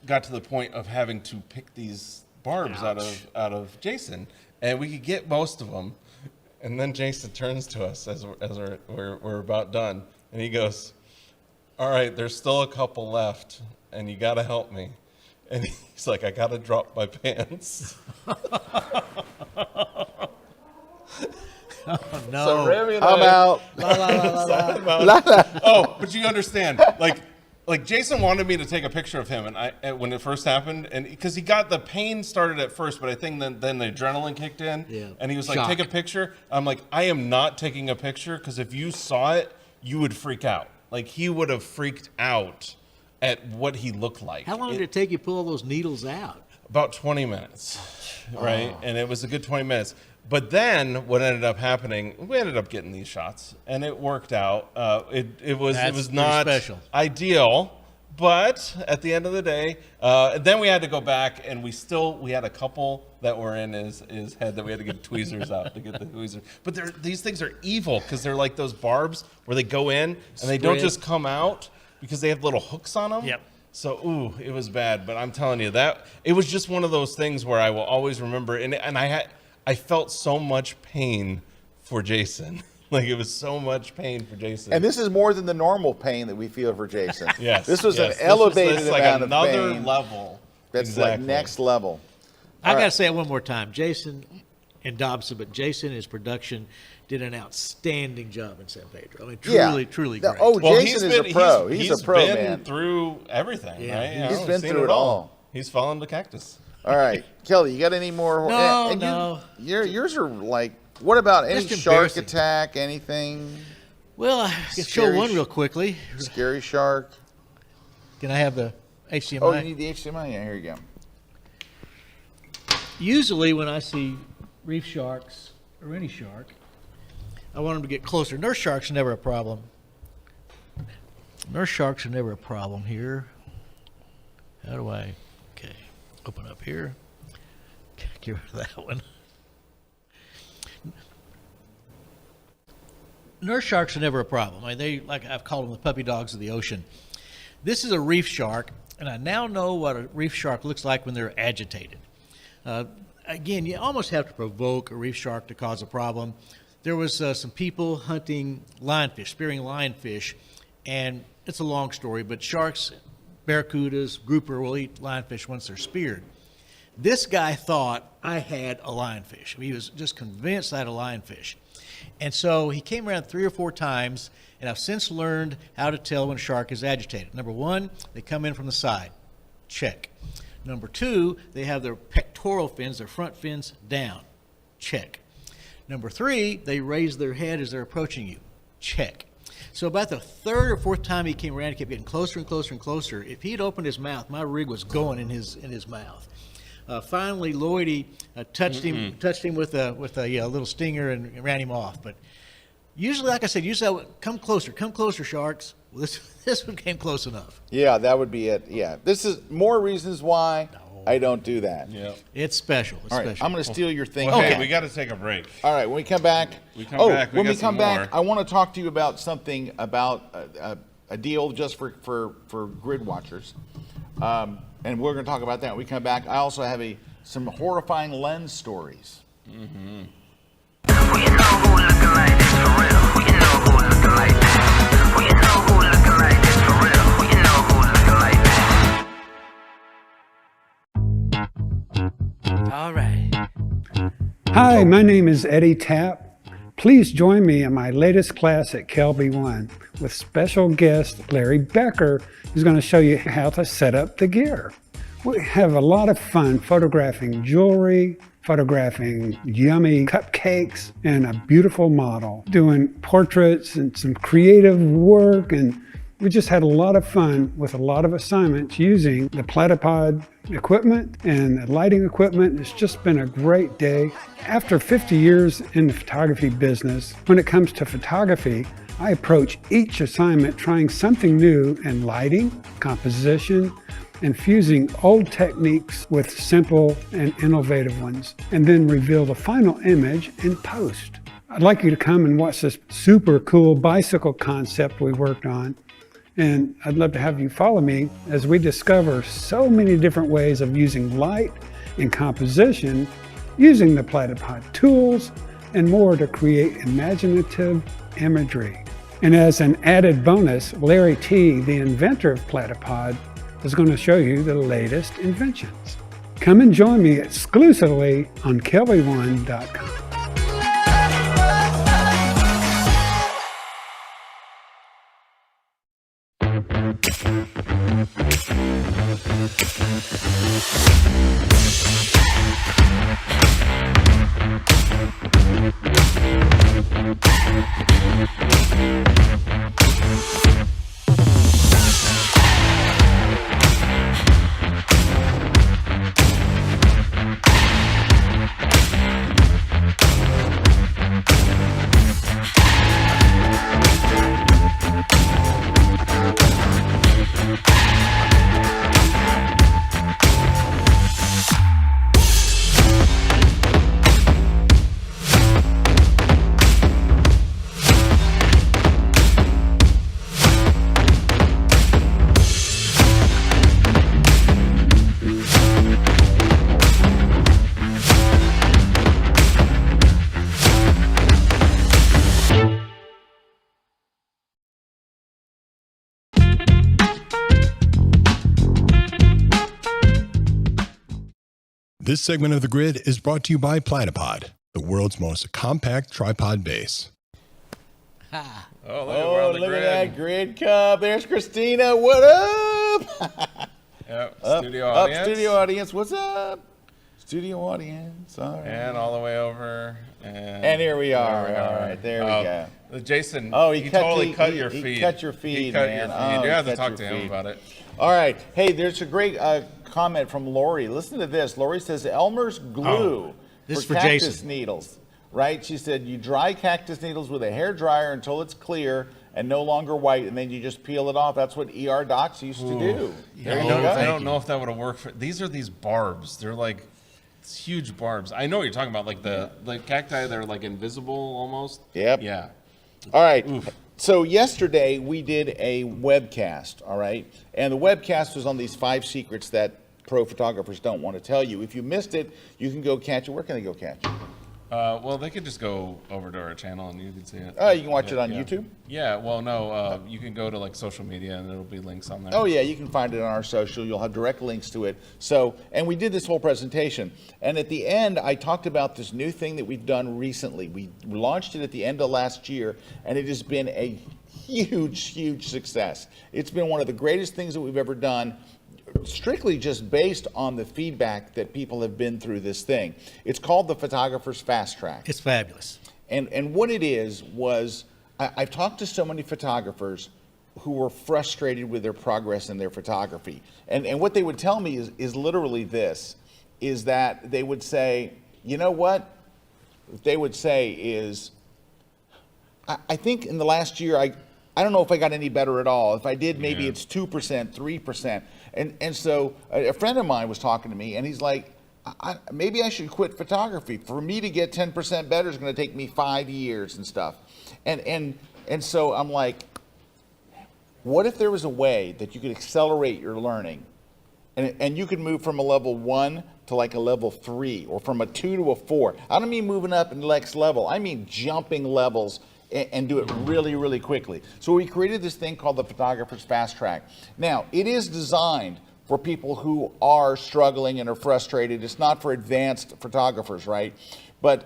got to the point of having to pick these barbs out of Jason, and we could get most of them. And then Jason turns to us as we're about done. And he goes, all right, there's still a couple left, and you got to help me. And he's like, I got to drop my pants. Oh, no. So Rami and I'm I, out. Oh, but you understand, like Jason wanted me to take a picture of him, and when it first happened, and because he got the pain started at first, but I think then the adrenaline kicked in, Yeah. and he was like, Shock. take a picture. I'm like, I am not taking a picture because if you saw it, you would freak out. Like, he would have freaked out at what he looked like. How long did it take you to pull all those needles out? About 20 minutes, right? And it was a good 20 minutes. But then what ended up happening, we ended up getting these shots, and it worked out. It was not special. ideal, but at the end of the day, then we had to go back, and we had a couple that were in his head that we had to get tweezers out to get the tweezers. But these things are evil because they're like those barbs where they go in and they don't just come out because they have little hooks on them. Yep. So, it was bad. But I'm telling you, that it was just one of those things where I will always remember, and I felt so much pain for Jason. Like, it was so much pain for Jason. And this is more than the normal pain that we feel for Jason. Yes. This was an This elevated was like amount of another pain. level. That's like Exactly. next level. I All got to right. say it one more time. Jason and Dobson, but Jason and his production did an outstanding job in San Pedro. I mean, truly great. Oh, Well, Jason is a pro. He's a pro, been man. through everything, Yeah. right? He's been seen through it all. He's fallen to cactus. All right, Kelly, you got any more? No, and no. Yours are like, what about any Just shark embarrassing. attack, anything? Well, I can show Scary one real quickly. Scary shark? Can I have the HDMI? Oh, you need the HDMI? Yeah, here you go. Usually when I see reef sharks or any shark, I want them to get closer. Nurse sharks are never a problem. Nurse sharks are never a problem here. How do I, open up here. Get rid of that one. Nurse sharks are never a problem. I mean, I've called them the puppy dogs of the ocean. This is a reef shark, and I now know what a reef shark looks like when they're agitated. Again, you almost have to provoke a reef shark to cause a problem. There was some people hunting lionfish, spearing lionfish, and it's a long story, but sharks, barracudas, grouper will eat lionfish once they're speared. This guy thought I had a lionfish. He was just convinced I had a lionfish. And so he came around 3 or 4 times, and I've since learned how to tell when a shark is agitated. Number 1, they come in from the side. Check. Number 2, they have their pectoral fins, their front fins down. Check. Number 3, they raise their head as they're approaching you. Check. So about the 3rd or 4th time he came around, he kept getting closer and closer and closer. If he had opened his mouth, my rig was going in his mouth. Finally, Lloydie touched him with a little stinger and ran him off. But usually, like I said, I would, come closer, sharks. Well, this one came close enough. Yeah, that would be it. Yeah, this is more reasons why I don't do that. Yeah. It's special. It's All right, special. I'm going to steal your thing. Well, back. hey, we got to take a break. All right, when we come back, we when got we come some back, more. I want to talk to you about something about a deal just for grid watchers, and we're going to talk about that. When we come back, I also have some horrifying lens stories. All right. Hi, my name is Eddie Tapp. Please join me in my latest class at KelbyOne with special guest Larry Becker, who's going to show you how to set up the gear. We have a lot of fun photographing jewelry, photographing yummy cupcakes, and a beautiful model, doing portraits and some creative work, and we just had a lot of fun with a lot of assignments using the Platypod equipment and the lighting equipment. It's just been a great day. After 50 years in the photography business, when it comes to photography, I approach each assignment trying something new in lighting, composition, and fusing old techniques with simple and innovative ones, and then reveal the final image in post. I'd like you to come and watch this super cool bicycle concept we worked on. And I'd love to have you follow me as we discover so many different ways of using light and composition, using the Platypod tools, and more to create imaginative imagery. And as an added bonus, Larry T., the inventor of Platypod, is going to show you the latest inventions. Come and join me exclusively on KelbyOne.com. This segment of The Grid is brought to you by Platypod, the world's most compact tripod base. Ha. Oh, look, we're on the look grid. at that grid cup. There's Christina. What up? Yep, Up, studio up, audience. studio audience. What's up? Studio audience. All right. And all the way over. And here we are. All right, there we go. Jason, Oh, he totally cut your feed. He cut your feed, He cut man. your feed. Oh, You he have to cut talk your to him feed. about it. All right. Hey, there's a great comment from Lori. Listen to this. Lori says Elmer's glue this for is for cactus Jason. needles. Right? She said you dry cactus needles with a hair dryer until it's clear and no longer white, and then you just peel it off. That's what ER docs used to do. There you go. I don't know if that would have worked for. These are these barbs. They're like huge barbs. I know what you're talking about, like the cacti. They're like invisible almost. Yep. Yeah. All right. So yesterday we did a webcast, all right? And the webcast was on these 5 secrets that pro photographers don't want to tell you. If you missed it, you can go catch it. Where can they go catch it? Well, they could just go over to our channel and you can see it. Oh, you can watch it on Yeah. YouTube? Yeah. Well, no. You can go to like social media and there'll be links on there. Oh yeah, you can find it on our social. You'll have direct links to it. So, and we did this whole presentation. And at the end, I talked about this new thing that we've done recently. We launched it at the end of last year, and it has been a huge, huge success. It's been one of the greatest things that we've ever done, strictly just based on the feedback that people have been through this thing. It's called the Photographer's Fast Track. It's fabulous. And what it is was, I've talked to so many photographers who were frustrated with their progress in their photography. And what they would tell me is literally this, is that they would say, you know what? What they would say is, I think in the last year, I don't know if I got any better at all. If I did, maybe it's 2%, 3%. And so a friend of mine was talking to me, and he's like, maybe I should quit photography. For me to get 10% better is going to take me 5 years and stuff. And so I'm like, what if there was a way that you could accelerate your learning, and you could move from a level 1 to like a level 3, or from a 2 to a 4? I don't mean moving up in the next level. I mean jumping levels and do it really, really quickly. So we created this thing called the Photographer's Fast Track. Now, it is designed for people who are struggling and are frustrated. It's not for advanced photographers, right? But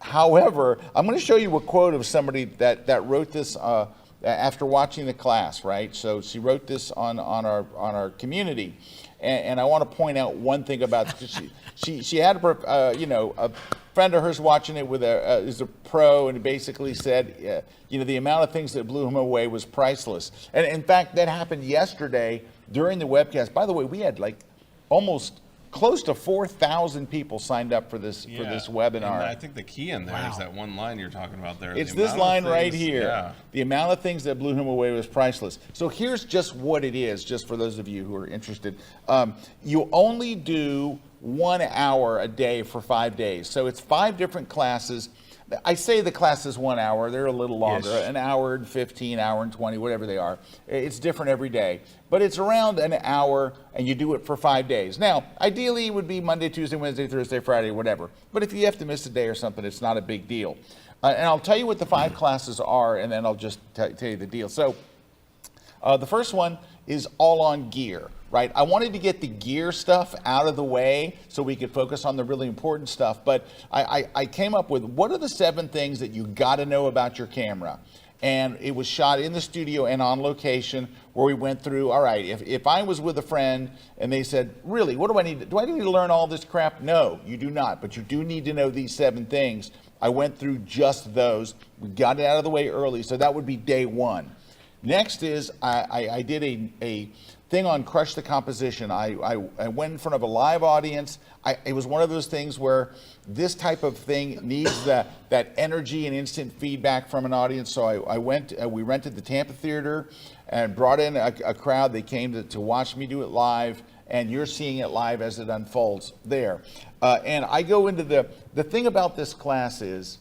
however, I'm going to show you a quote of somebody that wrote this after watching the class, right? So she wrote this on our community, and I want to point out one thing about she had a friend of hers watching it with is a pro, and basically said, the amount of things that blew him away was priceless. And in fact, that happened yesterday during the webcast. By the way, we had like almost close to 4,000 people signed up for this webinar. And I think the key in there is that one line you're talking about there. It's the this amount of line right things- here. Yeah. The amount of things that blew him away was priceless. So here's just what it is, just for those of you who are interested. You only do 1 hour a day for 5 days. So it's 5 different classes. I say the class is 1 hour. They're a little longer, an hour and 15, hour and 20, whatever they are. It's different every day, but it's around an hour, and you do it for 5 days. Now, ideally it would be Monday, Tuesday, Wednesday, Thursday, Friday, whatever. But if you have to miss a day or something, it's not a big deal. And I'll tell you what the 5 classes are, and then I'll just tell you the deal. So the first one is all on gear, right? I wanted to get the gear stuff out of the way so we could focus on the really important stuff, but I came up with, what are the 7 things that you got to know about your camera? And it was shot in the studio and on location, where we went through, all right, if I was with a friend and they said, really, what do I need to learn all this crap? No, you do not, but you do need to know these 7 things. I went through just those. We got it out of the way early, so that would be day 1. Next is I did a thing on Crush the Composition. I went in front of a live audience. It was one of those things where this type of thing needs that energy and instant feedback from an audience. So we rented the Tampa Theater and brought in a crowd. They came to watch me do it live, and you're seeing it live as it unfolds there. And I go into the thing about this class is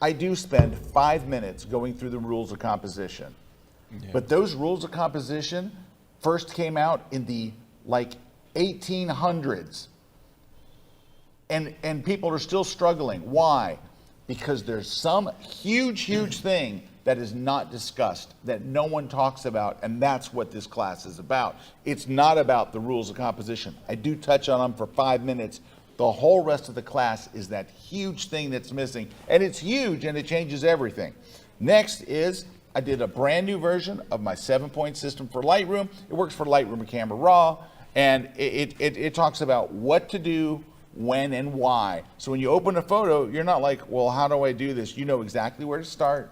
I do spend 5 minutes going through the rules of composition. Yeah. But those rules of composition first came out in the 1800s. And people are still struggling. Why? because there's some huge thing that is not discussed, that no one talks about, and that's what this class is about. It's not about the rules of composition. I do touch on them for 5 minutes. The whole rest of the class is that huge thing that's missing, and it's huge and it changes everything. Next is, I did a brand new version of my 7-point system for Lightroom. It works for Lightroom and Camera Raw, and it talks about what to do, when, and why. So when you open a photo, you're not like, well, how do I do this? You know exactly where to start,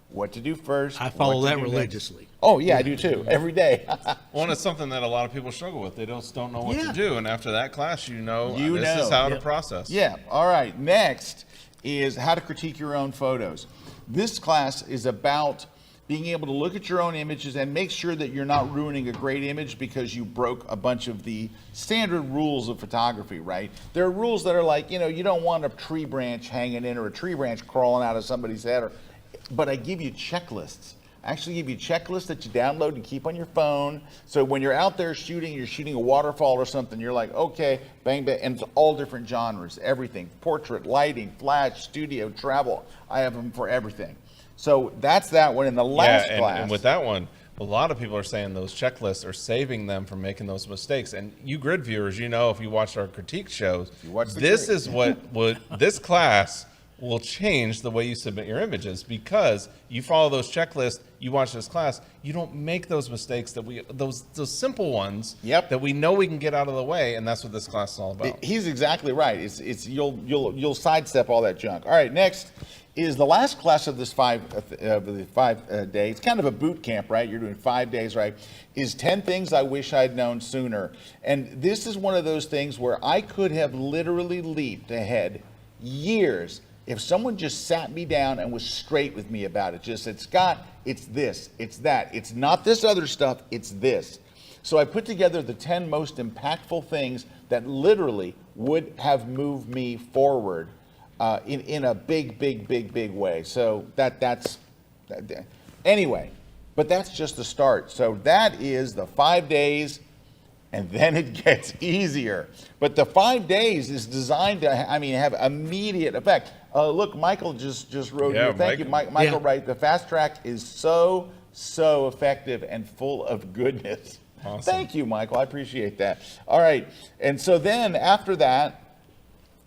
what to do first. I follow what to that do next. religiously. Oh yeah, I do too, every day. Well, and it's something that a lot of people struggle with. They just don't know what to do. And after that class, this know. is how to process. Yeah, all right. Next is how to critique your own photos. This class is about being able to look at your own images and make sure that you're not ruining a great image because you broke a bunch of the standard rules of photography, right? There are rules that are like, you don't want a tree branch hanging in or a tree branch crawling out of somebody's head. But I give you checklists. I actually give you checklists that you download and keep on your phone. So when you're out there shooting, you're shooting a waterfall or something, you're like, okay, bang, bang, and it's all different genres, everything. Portrait, lighting, flash, studio, travel. I have them for everything. So that's that one in the last class. And with that one, a lot of people are saying those checklists are saving them from making those mistakes. And you grid viewers, if you watch our critique shows, this is what this class will change the way you submit your images, because you follow those checklists, you watch this class, you don't make those mistakes those simple ones that we know we can get out of the way, and that's what this class is all about. He's exactly right. It's you'll sidestep all that junk. All right, next is the last class of this 5 day. It's kind of a boot camp, right? You're doing 5 days, right? Is 10 things I wish I'd known sooner. And this is one of those things where I could have literally leaped ahead years if someone just sat me down and was straight with me about it. Just said, Scott, it's this, it's that. It's not this other stuff, it's this. So I put together the 10 most impactful things that literally would have moved me forward in a big way. So anyway, but that's just the start. So that is the 5 days, and then it gets easier. But the 5 days is designed to, have immediate effect. Look, Michael just wrote here. Thank you, Michael. Right, the fast track is so effective and full of goodness. Awesome. Thank you, Michael. I appreciate that. All right, and so then after that,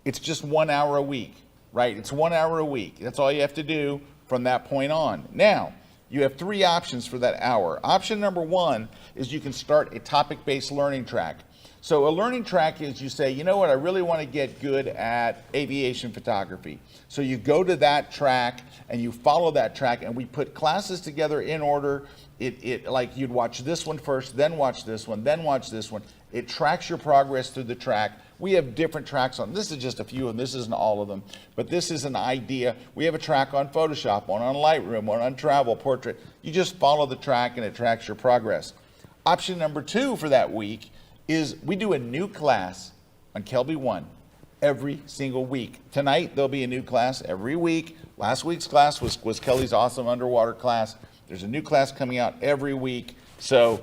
it's just 1 hour a week, right? It's 1 hour a week. That's all you have to do from that point on. Now, you have 3 options for that hour. Option number 1 is you can start a topic-based learning track. So a learning track is you say, you know what, I really want to get good at aviation photography. So you go to that track and you follow that track, and we put classes together in order. It like you'd watch this one first, then watch this one, then watch this one. It tracks your progress through the track. We have different tracks on. This is just a few, and this isn't all of them, but this is an idea. We have a track on Photoshop, one on Lightroom, one on travel, portrait. You just follow the track and it tracks your progress. Option number 2 for that week is we do a new class on KelbyOne every single week. Tonight, there'll be a new class every week. Last week's class was Kelly's awesome underwater class. There's a new class coming out every week. So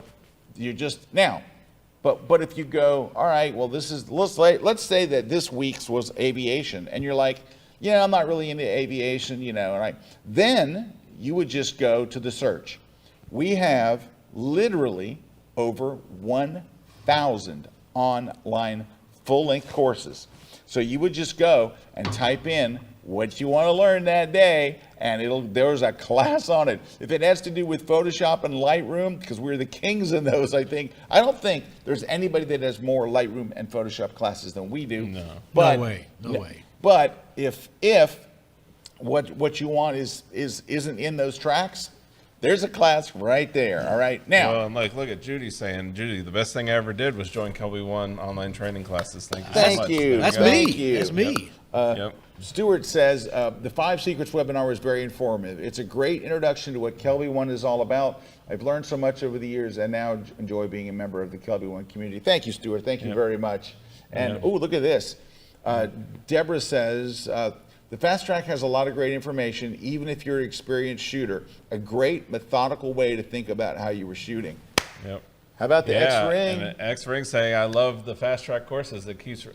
you just, now, but if you go, all right, well, this is, let's say that this week's was aviation, and you're like, yeah, I'm not really into aviation, right? Then you would just go to the search. We have literally over 1,000 online full-length courses. So you would just go and type in what you want to learn that day, and there's a class on it. If it has to do with Photoshop and Lightroom, because we're the kings in those, I don't think there's anybody that has more Lightroom and Photoshop classes than we do. No, but, no way. But if what you want isn't in those tracks, there's a class right there. All right, now. Well, and look at Judy saying, Judy, the best thing I ever did was join KelbyOne online training classes. Thank you so much. That's Thank me. you. That's me. Yep. Stuart says, the 5 Secrets webinar was very informative. It's a great introduction to what KelbyOne is all about. I've learned so much over the years and now enjoy being a member of the KelbyOne community. Thank you, Stuart. Thank you very much. And, oh, look at this. Deborah says, the fast track has a lot of great information, even if you're an experienced shooter. A great methodical way to think about how you were shooting. Yep. How about the X-Ring? And X-Ring saying, I love the fast track courses.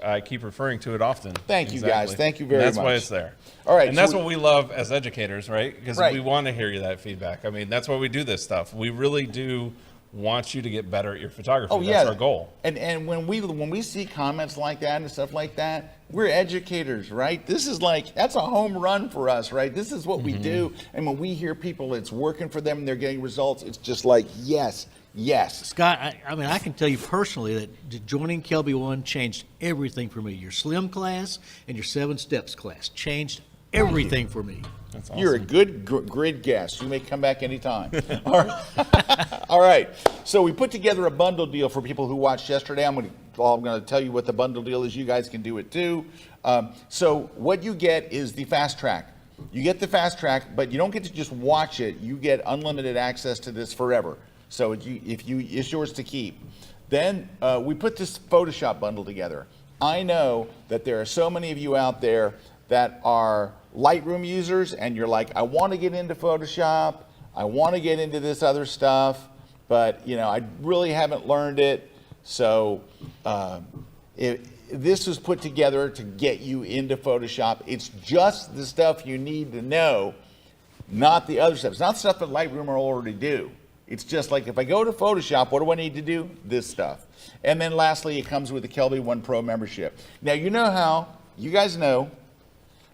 I keep referring to it often. Thank you, guys. Thank you very That's much. why it's there. All right, And so that's what we love as educators, right? Because Right. we want to hear you that feedback. I mean, that's why we do this stuff. We really do want you to get better at your photography. Oh, That's our goal. And when we see comments like that and stuff like that, we're educators, right? This is like, that's a home run for us, right? This is what we do. And when we hear people, it's working for them and they're getting results, it's just like, yes. Scott, I mean, I can tell you personally that joining KelbyOne changed everything for me. Your Slim class and your 7 Steps class changed everything for me. That's awesome. You're a good grid guest. You may come back anytime. All right. All right. So we put together a bundle deal for people who watched yesterday. I'm going to tell you what the bundle deal is. You guys can do it too. So what you get is the fast track. You get the fast track, but you don't get to just watch it. You get unlimited access to this forever. So it's yours to keep. Then we put this Photoshop bundle together. I know that there are so many of you out there that are Lightroom users and you're like, I want to get into Photoshop, I want to get into this other stuff, but I really haven't learned it. So this was put together to get you into Photoshop. It's just the stuff you need to know, not the other stuff. It's not stuff that Lightroom will already do. It's just like, if I go to Photoshop, what do I need to do? This stuff. And then lastly, it comes with the KelbyOne Pro membership. Now, you guys know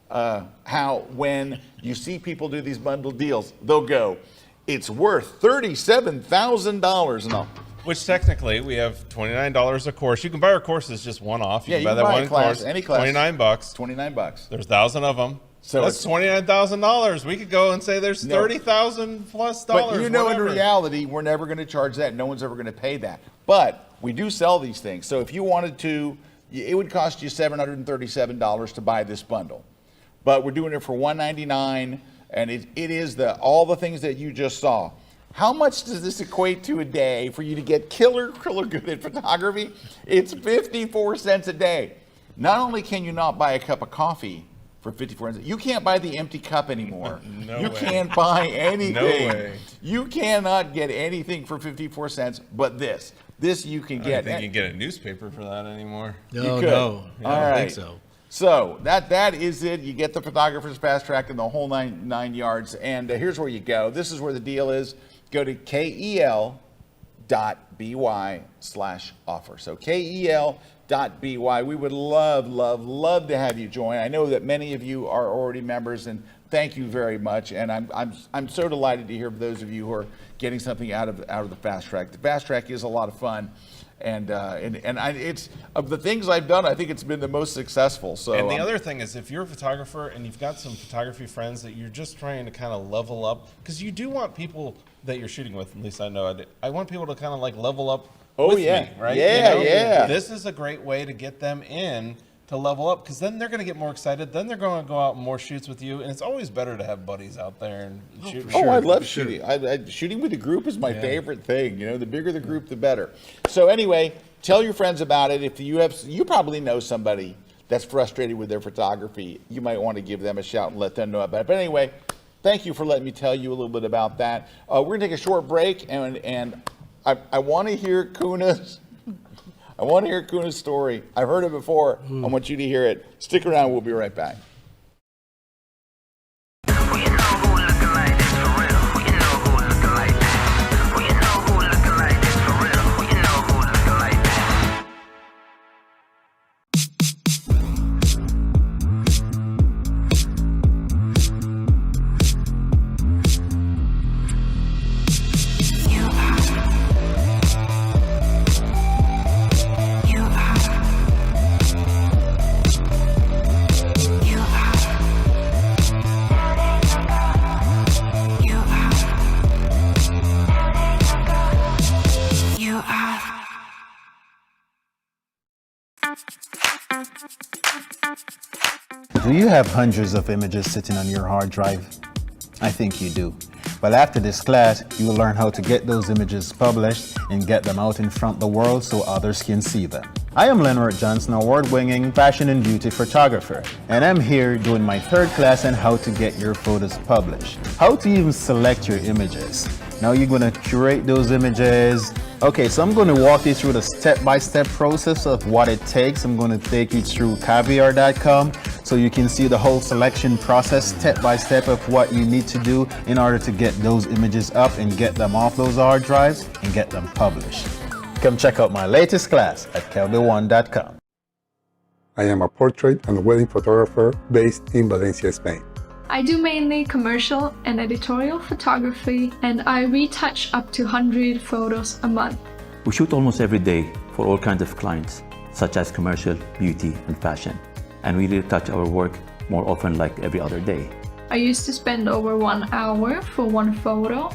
how when you see people do these bundle deals, they'll go, it's worth $37,000 and all. Which technically, we have $29 a course. You can buy our courses just one-off. You can buy that one class, course, any class. $29. $29. There's 1,000 of them. So that's $29,000. We could go and say there's $30,000 plus dollars. But in reality, we're never going to charge that. No one's ever going to pay that. But we do sell these things. So if you wanted to, it would cost you $737 to buy this bundle. But we're doing it for $199, and it is all the things that you just saw. How much does this equate to a day for you to get killer good at photography? It's 54 cents a day. Not only can you not buy a cup of coffee for 54 cents, you can't buy the empty cup anymore. You can't buy anything. No way. You cannot get anything for 54 cents but this. This you can get. I don't think you can get a newspaper for that anymore. No. I All don't right. think so. So that is it. You get the photographer's fast track and the whole nine yards. And here's where you go. This is where the deal is. Go to kel.by/offer. So kel.by. We would love to have you join. I know that many of you are already members, and thank you very much. And I'm so delighted to hear from those of you who are getting something out of the fast track. The fast track is a lot of fun. And it's of the things I've done, I think it's been the most successful. So, and the other thing is, if you're a photographer and you've got some photography friends that you're just trying to kind of level up, because you do want people that you're shooting with, at least I know I want people to kind of like level up with me, right? Yeah. This is a great way to get them in to level up, because then they're going to get more excited. Then they're going to go out on more shoots with you, and it's always better to have buddies out there and shoot. I love shooting. Shooting with a group is my favorite thing. The bigger the group, the better. So anyway, tell your friends about it. If you probably know somebody that's frustrated with their photography, you might want to give them a shout and let them know about it. But anyway, thank you for letting me tell you a little bit about that. We're going to take a short break, and I want to hear Kuna's. I want to hear Kuna's story. I've heard it before. I want you to hear it. Stick around. We'll be right back. Do you have hundreds of images sitting on your hard drive? I think you do. Well, after this class, you will learn how to get those images published and get them out in front of the world so others can see them. I am Leonard Johnson, award-winning fashion and beauty photographer, and I'm here doing my third class on how to get your photos published. How to even select your images. Now you're going to curate those images, Okay, so I'm going to walk you through the step-by-step process of what it takes. I'm going to take you through caviar.com so you can see the whole selection process step-by-step of what you need to do in order to get those images up and get them off those hard drives and get them published. Come check out my latest class at KelbyOne.com. I am a portrait and wedding photographer based in Valencia, Spain. I do mainly commercial and editorial photography, and I retouch up to 100 photos a month. We shoot almost every day for all kinds of clients, such as commercial, beauty, and fashion. And we retouch our work more often, like every other day. I used to spend over 1 hour for one photo.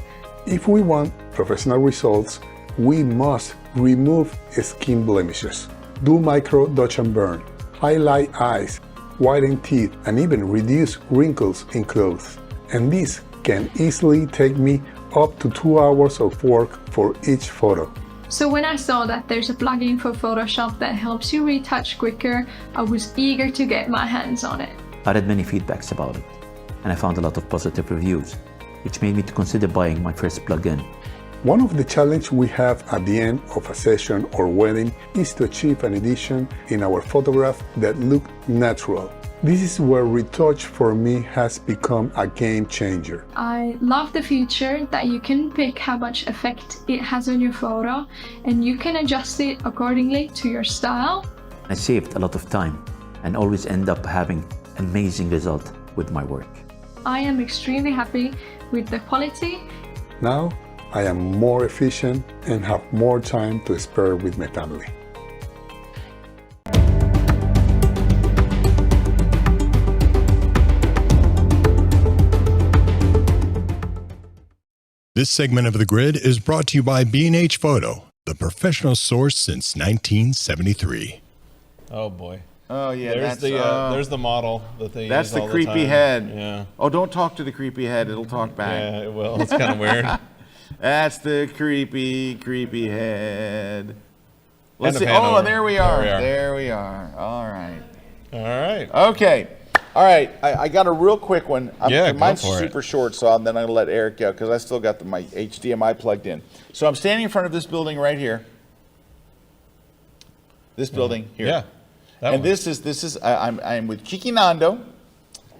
If we want professional results, we must remove skin blemishes, do micro dodge and burn, highlight eyes, whiten teeth, and even reduce wrinkles in clothes. And this can easily take me up to 2 hours of work for each photo. So when I saw that there's a plugin for Photoshop that helps you retouch quicker, I was eager to get my hands on it. I read many feedbacks about it, and I found a lot of positive reviews, which made me to consider buying my first plugin. One of the challenges we have at the end of a session or wedding is to achieve an edition in our photograph that look natural. This is where retouch for me has become a game changer. I love the feature that you can pick how much effect it has on your photo, and you can adjust it accordingly to your style. I saved a lot of time and always end up having amazing result with my work. I am extremely happy with the quality. Now, I am more efficient and have more time to spare with my family. This segment of The Grid is brought to you by B&H Photo, the professional source since 1973. Oh boy. Oh yeah, there's the model that they that's use the all creepy the time. head. Yeah. Oh, don't talk to the creepy head; it'll talk back. Yeah, it will. It's kind of weird. That's the creepy head. Let's see. And a pan Oh, over. there we are. There we are. All right. All right. Okay. All right. I got a real quick one. Yeah, go mine's for it. super short, so then I'm gonna let Eric go because I still got my HDMI plugged in. So I'm standing in front of this building right here. This building here. Yeah. That And one. this is I'm with Kiki Nando,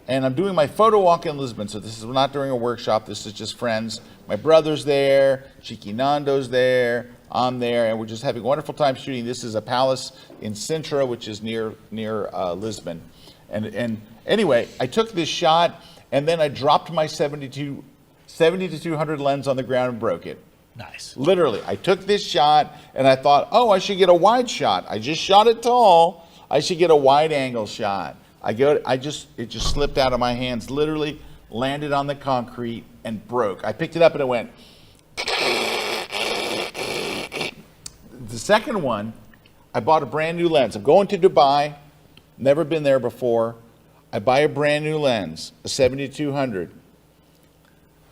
and I'm doing my photo walk in Lisbon. So this is not during a workshop. This is just friends. My brother's there, Kiki Nando's there, I'm there, and we're just having a wonderful time shooting. This is a palace in Sintra, which is near Lisbon. And anyway, I took this shot, and then I dropped my 70 to 200 lens on the ground and broke it. Nice. Literally, I took this shot, and I thought, oh, I should get a wide shot. I just shot it tall. I should get a wide angle shot. It just slipped out of my hands, literally landed on the concrete and broke. I picked it up and it went. The second one, I bought a brand new lens. I'm going to Dubai, never been there before. I buy a brand new lens, a 7200.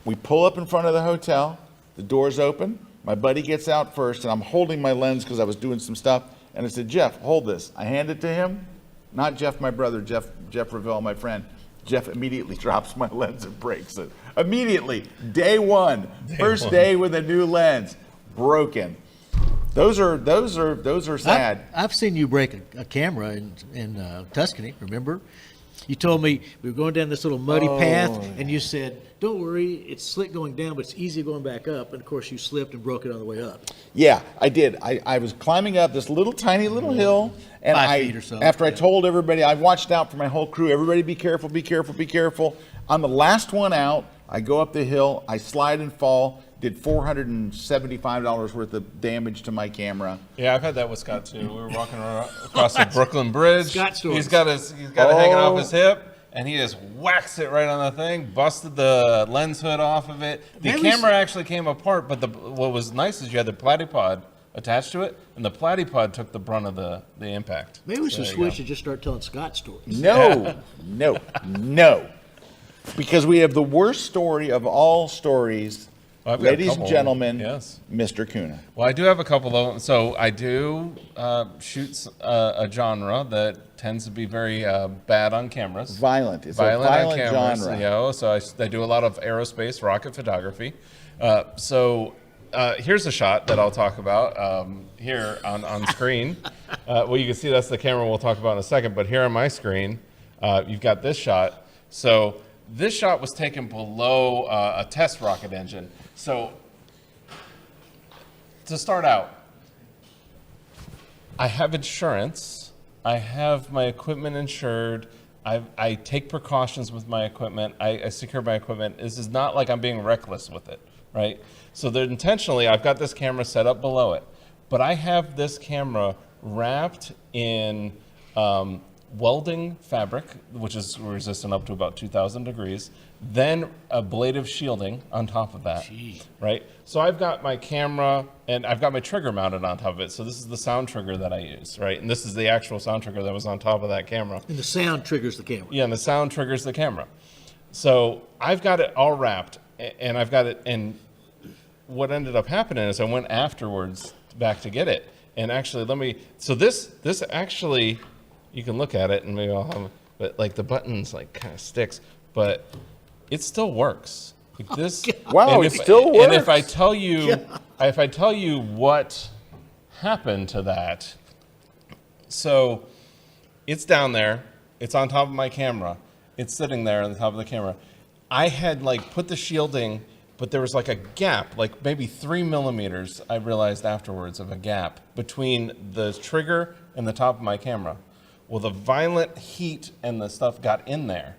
We pull up in front of the hotel, the door's open, my buddy gets out first, and I'm holding my lens because I was doing some stuff. And I said, Jeff, hold this. I hand it to him. Not Jeff, my brother, Jeff Revelle, my friend. Jeff immediately drops my lens and breaks it. Immediately, day one, first day with a new lens, broken. Those are sad. I've seen you break a camera in Tuscany, remember? You told me we were going down this little muddy path, and you said, don't worry, it's slick going down, but it's easy going back up. And, of course, you slipped and broke it on the way up. Yeah, I did. I was climbing up this tiny little hill, and 5 feet or so. after I told everybody, I watched out for my whole crew, everybody be careful, be careful, be careful. I'm the last one out. I go up the hill, I slide and fall, did $475 worth of damage to my camera. Yeah, I've had that with Scott too. We were walking across the Brooklyn Bridge. Scott stories. He's got it hanging off his hip, and he just whacks it right on the thing, busted the lens hood off of it. The camera actually came apart, but what was nice is you had the Platypod attached to it, and the Platypod took the brunt of the impact. Maybe we should switch and just start telling Scott stories. No. Because we have the worst story of all stories. Well, I've got a ladies and couple. gentlemen, Yes. Mr. Kuna. Well, I do have a couple of them. So I do shoot a genre that tends to be very bad on cameras. Violent. It's Violent a on violent cameras. genre. So I do a lot of aerospace rocket photography. So here's a shot that I'll talk about here on screen. Well, you can see that's the camera we'll talk about in a second, but here on my screen, you've got this shot. So this shot was taken below a test rocket engine. So to start out, I have insurance. I have my equipment insured. I take precautions with my equipment. I secure my equipment. This is not like I'm being reckless with it, right? So intentionally, I've got this camera set up below it, but I have this camera wrapped in welding fabric, which is resistant up to about 2,000 degrees, then ablative shielding on top of that, right? So I've got my camera and I've got my trigger mounted on top of it. So this is the sound trigger that I use, right? And this is the actual sound trigger that was on top of that camera. And the sound triggers the camera. Yeah, and the sound triggers the camera. So I've got it all wrapped and I've got it, and what ended up happening is I went afterwards back to get it. And actually, so this actually, you can look at it and maybe I'll have, but like the buttons like kind of sticks, but it still works. Like this, wow, it still works. And if I tell you, what happened to that, so it's down there, it's on top of my camera, it's sitting there on the top of the camera. I had like put the shielding, but there was like a gap, like maybe 3 millimeters, I realized afterwards, of a gap between the trigger and the top of my camera. Well, the violent heat and the stuff got in there,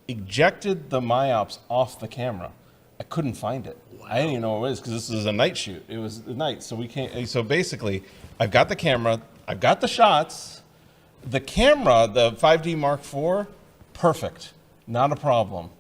ejected the myops off the camera. I couldn't find it. Wow. I didn't even know what it was because this was a night shoot. It was night, so we can't. So basically, I've got the camera, I've got the shots, the camera, the 5D Mark IV, perfect, not a problem,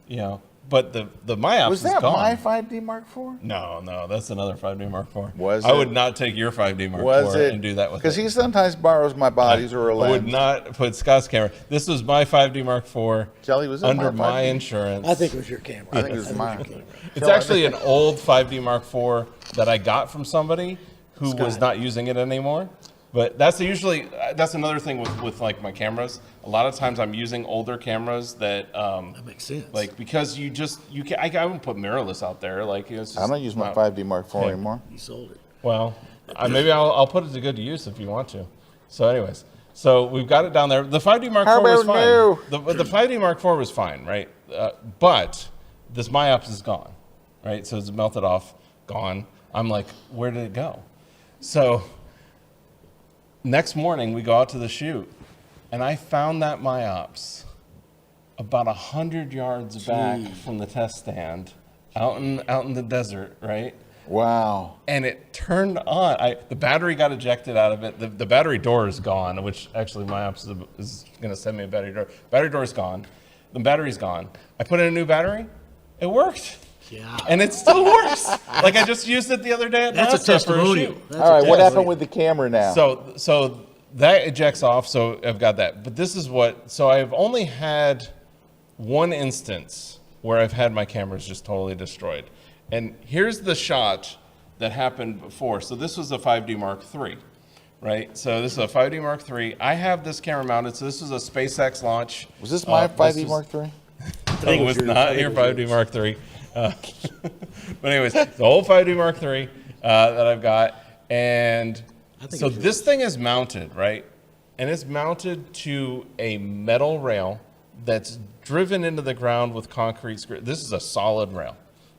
you know. But the myops is gone. Was that my 5D Mark IV? No, that's another 5D Mark IV. Was I it? would not take your 5D Mark Was IV it? and do that with it. Because he sometimes borrows my bodies or a lens. I would not put Scott's camera. This was my 5D Mark IV Kelly, was it under my my 5D? insurance. I think it was your camera. I think it was mine. It's actually an old 5D Mark IV that I got from somebody who was not using it anymore. But that's another thing with like my cameras. A lot of times I'm using older cameras that makes sense. Like because I wouldn't put mirrorless out there. Like it's just I don't use my 5D Mark IV anymore. You sold it. Well, maybe I'll put it to good use if you want to. So anyways, so we've got it down there. The 5D Mark IV was fine. The 5D Mark IV was fine, right? But this myops is gone, right? So it's melted off, gone. I'm like, where did it go? So next morning we go out to the shoot, and I found that myops about 100 yards back from the test stand, out in the desert, right? Wow. And it turned on. The battery got ejected out of it. The battery door is gone, which actually myops is going to send me a battery door. Battery door is gone. The battery's gone. I put in a new battery. It worked. Yeah. And it still works. Like I just used it the other day at That's a NASA testimonial. for a shoot. All right, what happened with the camera now? So that ejects off, so I've got that. But this is so I've only had one instance where I've had my cameras just totally destroyed. And here's the shot that happened before. So this was a 5D Mark III, right? So this is a 5D Mark III. I have this camera mounted, so this was a SpaceX launch. Was this my 5D Mark III? No, it was not your 5D Mark III. But anyways, the whole 5D Mark III that I've got. And so this thing is mounted, right? And it's mounted to a metal rail that's driven into the ground with concrete screw. This is a solid rail,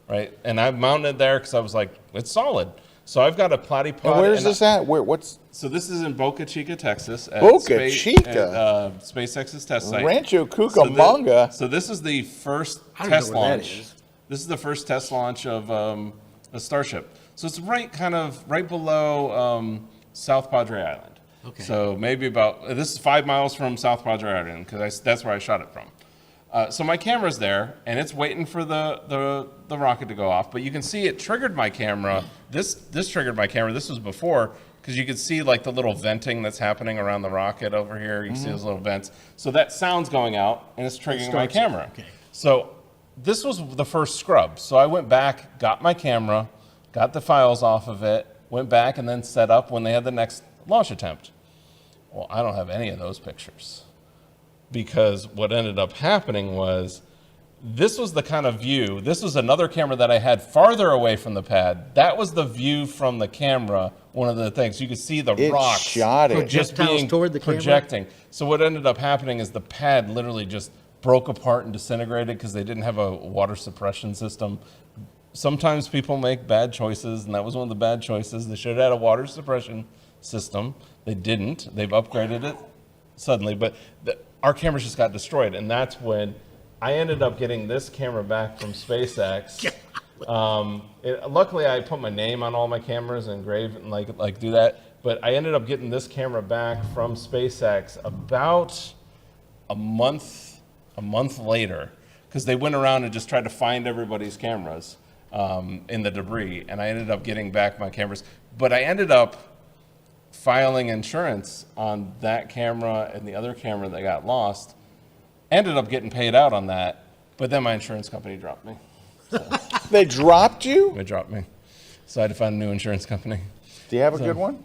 right? And I mounted there because I was like, it's solid. So I've got a Platypod. And where's this at? What's? So this is in Boca Chica, Texas. Boca Chica? SpaceX's test site. Rancho Cucamonga. So this is the first test launch. This is the first test launch of a Starship. So it's right below South Padre Island. Okay. So maybe this is 5 miles from South Padre Island because that's where I shot it from. So my camera's there and it's waiting for the rocket to go off. But you can see it triggered my camera. This triggered my camera. This was before because you could see like the little venting that's happening around the rocket over here. You can see those little vents. So that sound's going out and it's triggering my camera. Okay. So this was the first scrub. So I went back, got my camera, got the files off of it, went back and then set up when they had the next launch attempt. Well, I don't have any of those pictures because what ended up happening was this was the kind of view. This was another camera that I had farther away from the pad. That was the view from the camera. One of the things you could see the rocks shot it. just Projectiles being toward the camera? projecting. So what ended up happening is the pad literally just broke apart and disintegrated because they didn't have a water suppression system. Sometimes people make bad choices, and that was one of the bad choices. They should have had a water suppression system. They didn't. They've upgraded it suddenly, but our cameras just got destroyed, and that's when I ended up getting this camera back from SpaceX. Luckily, I put my name on all my cameras and engrave and like do that. But I ended up getting this camera back from SpaceX about a month later, because they went around and just tried to find everybody's cameras in the debris, and I ended up getting back my cameras. But I ended up filing insurance on that camera and the other camera that got lost. Ended up getting paid out on that, but then my insurance company dropped me. So They dropped you? they dropped me. So I had to find a new insurance company. Do you have a good one?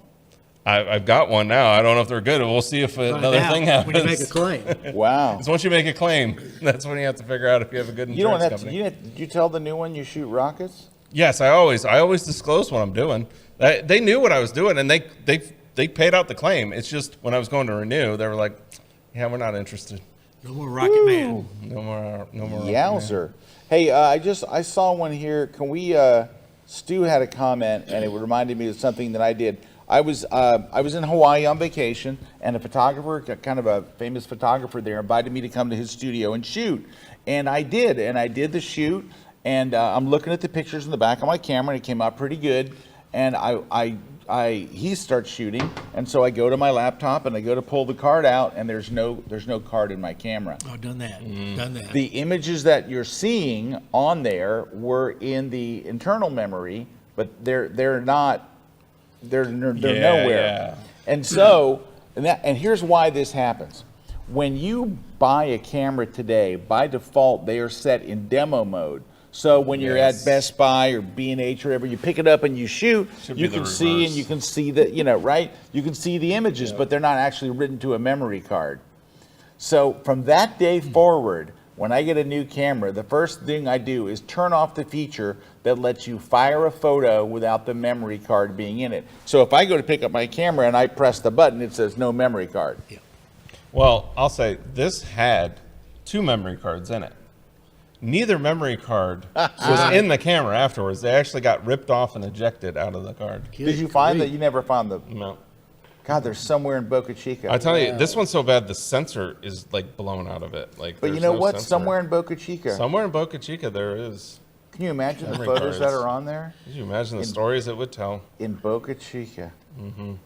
I've got one now. I don't know if they're good. We'll see if another thing happens. When you make a claim. Wow. It's once you make a claim, that's when you have to figure out if you have a good You don't insurance have to. company. You tell the new one you shoot rockets? Yes, I always disclose what I'm doing. They knew what I was doing, and they paid out the claim. It's just when I was going to renew, they were like, "Yeah, we're not interested. No more Rocket Man. No more. Yowzer. Hey, I saw one here. Can we? Stu had a comment, and it reminded me of something that I did. I was in Hawaii on vacation, and a photographer, kind of a famous photographer there, invited me to come to his studio and shoot. And I did the shoot, and I'm looking at the pictures in the back of my camera, and it came out pretty good. And he starts shooting, and so I go to my laptop and I go to pull the card out, and there's no card in my camera. Oh, done that. Done that. The images that you're seeing on there were in the internal memory, but they're not. They're nowhere. Yeah. And so, and here's why this happens. When you buy a camera today, by default, they are set in demo mode. So when you're at Best Buy or B&H or whatever, you pick it up and you shoot, you can see, and you can see the, right? You can see the images, but they're not actually written to a memory card. So from that day forward, when I get a new camera, the first thing I do is turn off the feature that lets you fire a photo without the memory card being in it. So if I go to pick up my camera and I press the button, it says no memory card. Yeah. Well, I'll say this had 2 memory cards in it. Neither memory card was in the camera afterwards. They actually got ripped off and ejected out of the card. Did you find that? You never found the... No. God, there's somewhere in Boca Chica. I tell you, this one's so bad the sensor is like blown out of it. Like, but you know what? Somewhere in Boca Chica. Somewhere in Boca Chica there is. Can you imagine the memory photos that cards. are on there? Could you imagine the stories it would tell? In Boca Chica. I've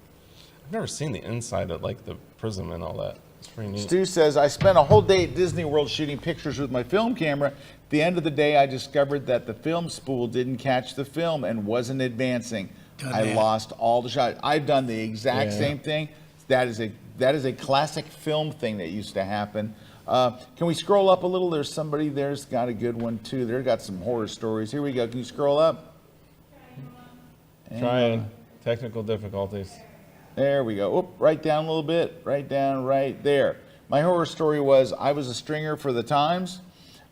never seen the inside of like the prism and all that. It's pretty neat. Stu says, I spent a whole day at Disney World shooting pictures with my film camera. At the end of the day, I discovered that the film spool didn't catch the film and wasn't advancing. I lost all the shots. I've done the exact same thing. That is a classic film thing that used to happen. Can we scroll up a little? There's somebody there's got a good one too. They've got some horror stories. Here we go. Can you scroll up? Trying. Technical difficulties. There we go. Oop, right down a little bit. Right down, right there. My horror story was I was a stringer for the Times,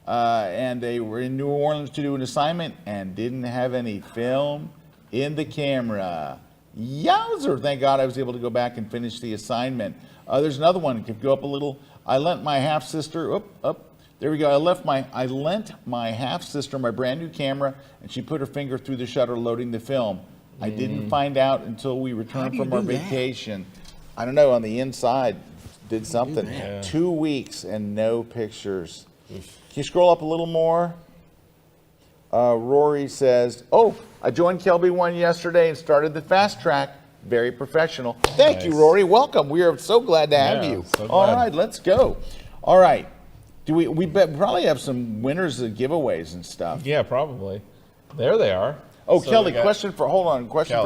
and they were in New Orleans to do an assignment and didn't have any film in the camera. Yowzer! Thank God I was able to go back and finish the assignment. There's another one. Could go up a little. I lent my half sister. There we go. I lent my half sister my brand new camera, and she put her finger through the shutter loading the film. I didn't find out until we returned from our vacation. I don't know. On the inside, did something. 2 weeks and no pictures. Can you scroll up a little more? Rory says, "Oh, I joined KelbyOne yesterday and started the fast track. Very professional." Thank you, Rory. Welcome. We are so glad to have you. So glad. All right, let's go. All right. We probably have some winners of giveaways and stuff. Yeah, probably. There they are. Oh, So Kelly, we got- question for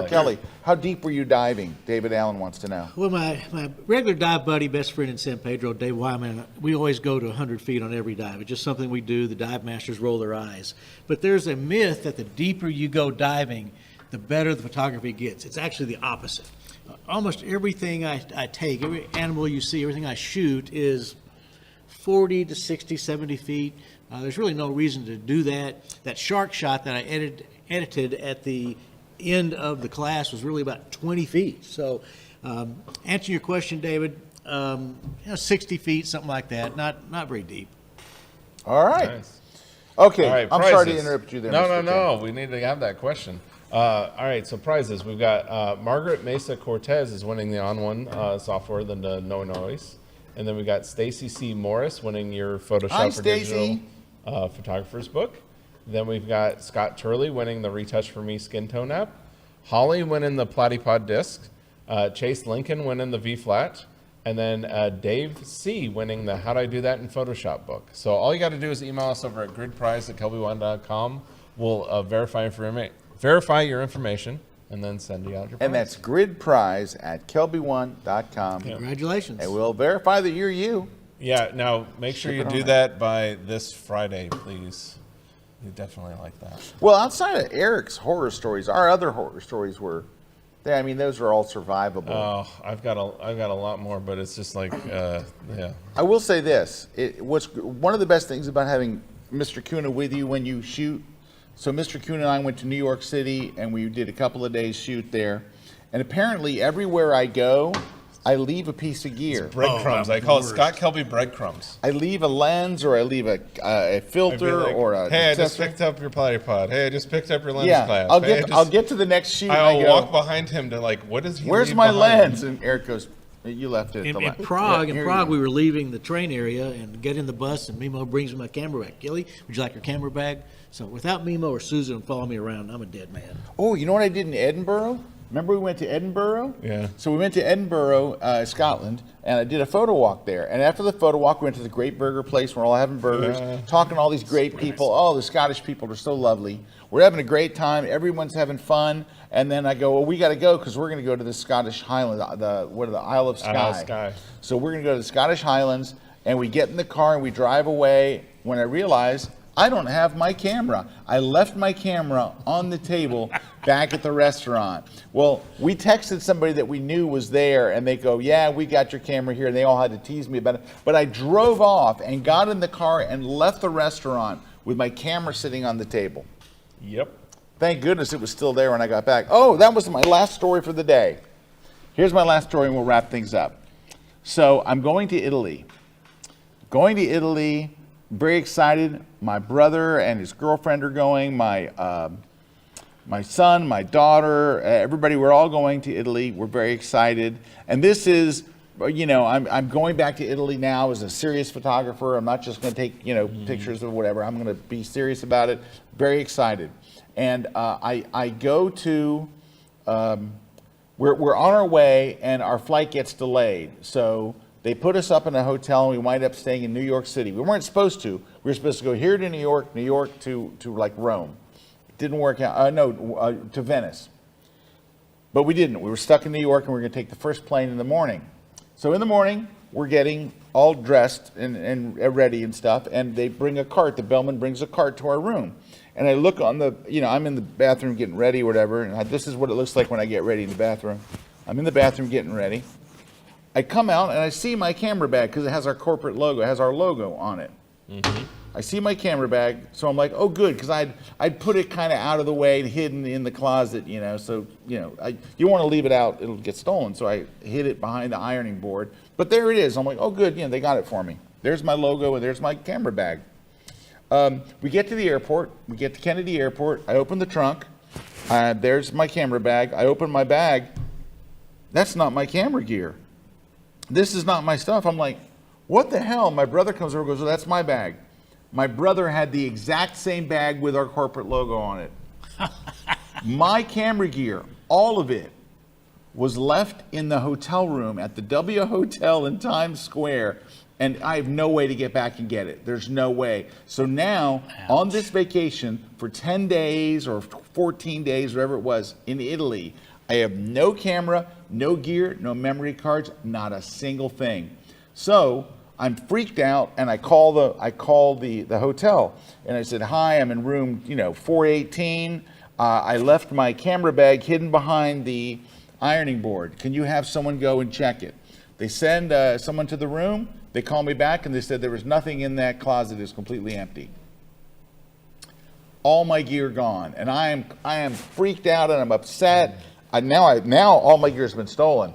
Kelly. How deep were you diving? David Allen wants to know. Well, my regular dive buddy, best friend in San Pedro, Dave Wyman, we always go to 100 feet on every dive. It's just something we do. The dive masters roll their eyes. But there's a myth that the deeper you go diving, the better the photography gets. It's actually the opposite. Almost everything I take, every animal you see, everything I shoot is 40 to 60, 70 feet. There's really no reason to do that. That shark shot that I edited at the end of the class was really about 20 feet. So answering your question, David, 60 feet, something like that, not very deep. All right. Nice. Okay, All right, I'm sorry to prizes. interrupt you there. No, Mr. no. We need to have that question. All right, so prizes. We've got Margaret Mesa Cortez is winning the On1 software, the No Noise. And then we got Stacy C. Morris winning your Photoshop Hi, for Digital Stacy. Photographer's book. Then we've got Scott Turley winning the Retouch for Me skin tone app. Holly winning the Platypod disc. Chase Lincoln winning the V-Flat. And then Dave C. winning the How Do I Do That in Photoshop book. So all you got to do is email us over at gridprize@kelbyone.com. We'll verify your information and then send you out your prize. And that's gridprize@kelbyone.com. Congratulations. And we'll verify that you're you. Yeah, now make sure Ship you it do on. that by this Friday, please. We definitely like that. Well, outside of Eric's horror stories, our other horror stories were, I mean, those are all survivable. Oh, I've got a lot more, but it's just like, yeah. I will say this: what's one of the best things about having Mr. Kuna with you when you shoot. So Mr. Kuna and I went to New York City, and we did a couple of days shoot there. And apparently, everywhere I go, I leave a piece of gear. Breadcrumbs. I call it Scott Kelby breadcrumbs. I leave a lens, or I leave a filter, Like, or a. hey, I just picked up your Platypod. Hey, I just picked up your lens Yeah, clamp. I'll get to the next shoot. I'll and I go, walk behind him to like, what is he? Where's leave my behind? lens? And Eric goes, you left it at In the left. Prague, Yeah, here Prague, you we were leaving the train area and get in the bus, and Mimo brings me my camera bag. Kelly, would you like your camera bag? So without Mimo or Susan following me around, I'm a dead man. Oh, you know what I did in Edinburgh? Remember we went to Edinburgh? Yeah. So we went to Edinburgh, Scotland, and I did a photo walk there. And after the photo walk, we went to the great burger place. We're all having burgers, talking to all these great people. Oh, the Scottish people are so lovely. We're having a great time. Everyone's having fun. And then I go, well, we got to go because we're going to go to the Scottish Highlands, the Isle of Skye. Isle of Skye. So we're going to go to the Scottish Highlands, and we get in the car and we drive away when I realize I don't have my camera. I left my camera on the table back at the restaurant. Well, we texted somebody that we knew was there, and they go, yeah, we got your camera here. And they all had to tease me about it. But I drove off and got in the car and left the restaurant with my camera sitting on the table. Yep. Thank goodness it was still there when I got back. Oh, that was my last story for the day. Here's my last story, and we'll wrap things up. So I'm going to Italy. Very excited. My brother and his girlfriend are going. My son, my daughter, everybody, we're all going to Italy. We're very excited. And this is, I'm going back to Italy now as a serious photographer. I'm not just going to take, pictures of whatever. I'm going to be serious about it. Very excited. And I go to, we're on our way, and our flight gets delayed. So they put us up in a hotel, and we wind up staying in New York City. We weren't supposed to. We were supposed to go here to New York to like Rome. It didn't work out. To Venice. But we didn't. We were stuck in New York, and we were going to take the first plane in the morning. So in the morning, we're getting all dressed and ready and stuff, and they bring a cart. The bellman brings a cart to our room. And I look on the, I'm in the bathroom getting ready or whatever, and this is what it looks like when I get ready in the bathroom. I'm in the bathroom getting ready. I come out and I see my camera bag because it has our corporate logo, it has our logo on it. Mm-hmm. I see my camera bag, so I'm like, oh, good, because I'd put it kind of out of the way, hidden in the closet, so, you want to leave it out, it'll get stolen. So I hid it behind the ironing board. But there it is. I'm like, oh, good, they got it for me. There's my logo, and there's my camera bag. We get to the airport. We get to Kennedy Airport. I open the trunk. There's my camera bag. I open my bag. That's not my camera gear. This is not my stuff. I'm like, what the hell? My brother comes over and goes, well, that's my bag. My brother had the exact same bag with our corporate logo on it. My camera gear, all of it, was left in the hotel room at the W Hotel in Times Square, and I have no way to get back and get it. There's no way. So now, on this vacation, for 10 days or 14 days, whatever it was, in Italy, I have no camera, no gear, no memory cards, not a single thing. So I'm freaked out, and I call the hotel, and I said, hi, I'm in room 418. I left my camera bag hidden behind the ironing board. Can you have someone go and check it? They send someone to the room. They called me back and they said there was nothing in that closet. It was completely empty. All my gear gone, and I am freaked out and I'm upset. Now all my gear's been stolen,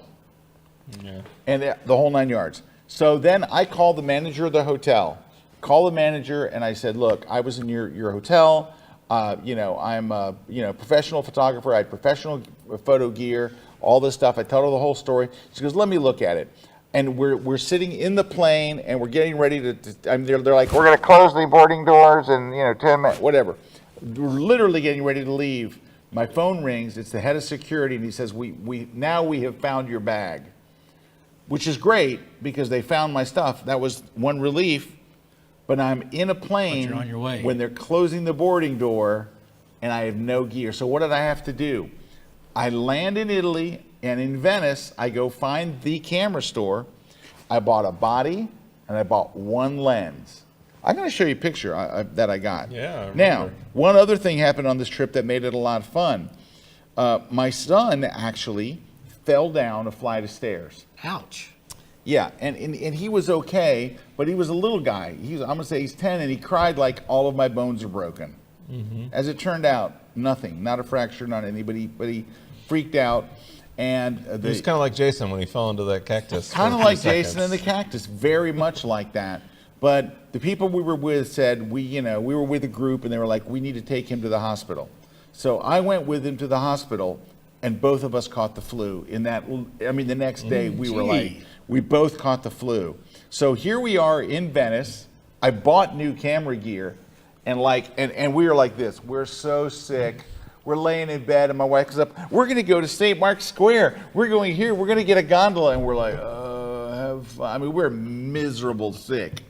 and the whole 9 yards. So then I called the manager of the hotel. Called the manager and I said, "Look, I was in your hotel. I'm a professional photographer. I had professional photo gear, all this stuff." I told her the whole story. She goes, "Let me look at it." And we're sitting in the plane and we're getting ready to they're like, "We're going to close the boarding doors in 10 minutes, whatever." We're literally getting ready to leave. My phone rings. It's the head of security, and he says, "We have found your bag," which is great because they found my stuff. That was one relief. But I'm in a plane But you're on your way. when they're closing the boarding door, and I have no gear. So what did I have to do? I land in Italy, and in Venice, I go find the camera store. I bought a body, and I bought one lens. I'm going to show you a picture that I got. Yeah, I now, remember. one other thing happened on this trip that made it a lot of fun. My son actually fell down a flight of stairs. Ouch. Yeah, and he was okay, but he was a little guy. I'm going to say he's 10, and he cried like all of my bones are broken. As it turned out, nothing, not a fracture, not anybody, but he freaked out. And It was kind of like Jason when he fell into that cactus. kind of for a few like Jason and the seconds. cactus, very much like that. But the people we were with said we were with a group, and they were like, "We need to take him to the hospital." So I went with him to the hospital, and both of us caught the flu. The next day we were like, we both caught the flu. So here we are in Venice. I bought new camera gear, and we were like this. We're so sick. We're laying in bed, and my wife comes up. "We're going to go to St. Mark's Square. We're going here. We're going to get a gondola." And we're like, have fun. We're miserable sick.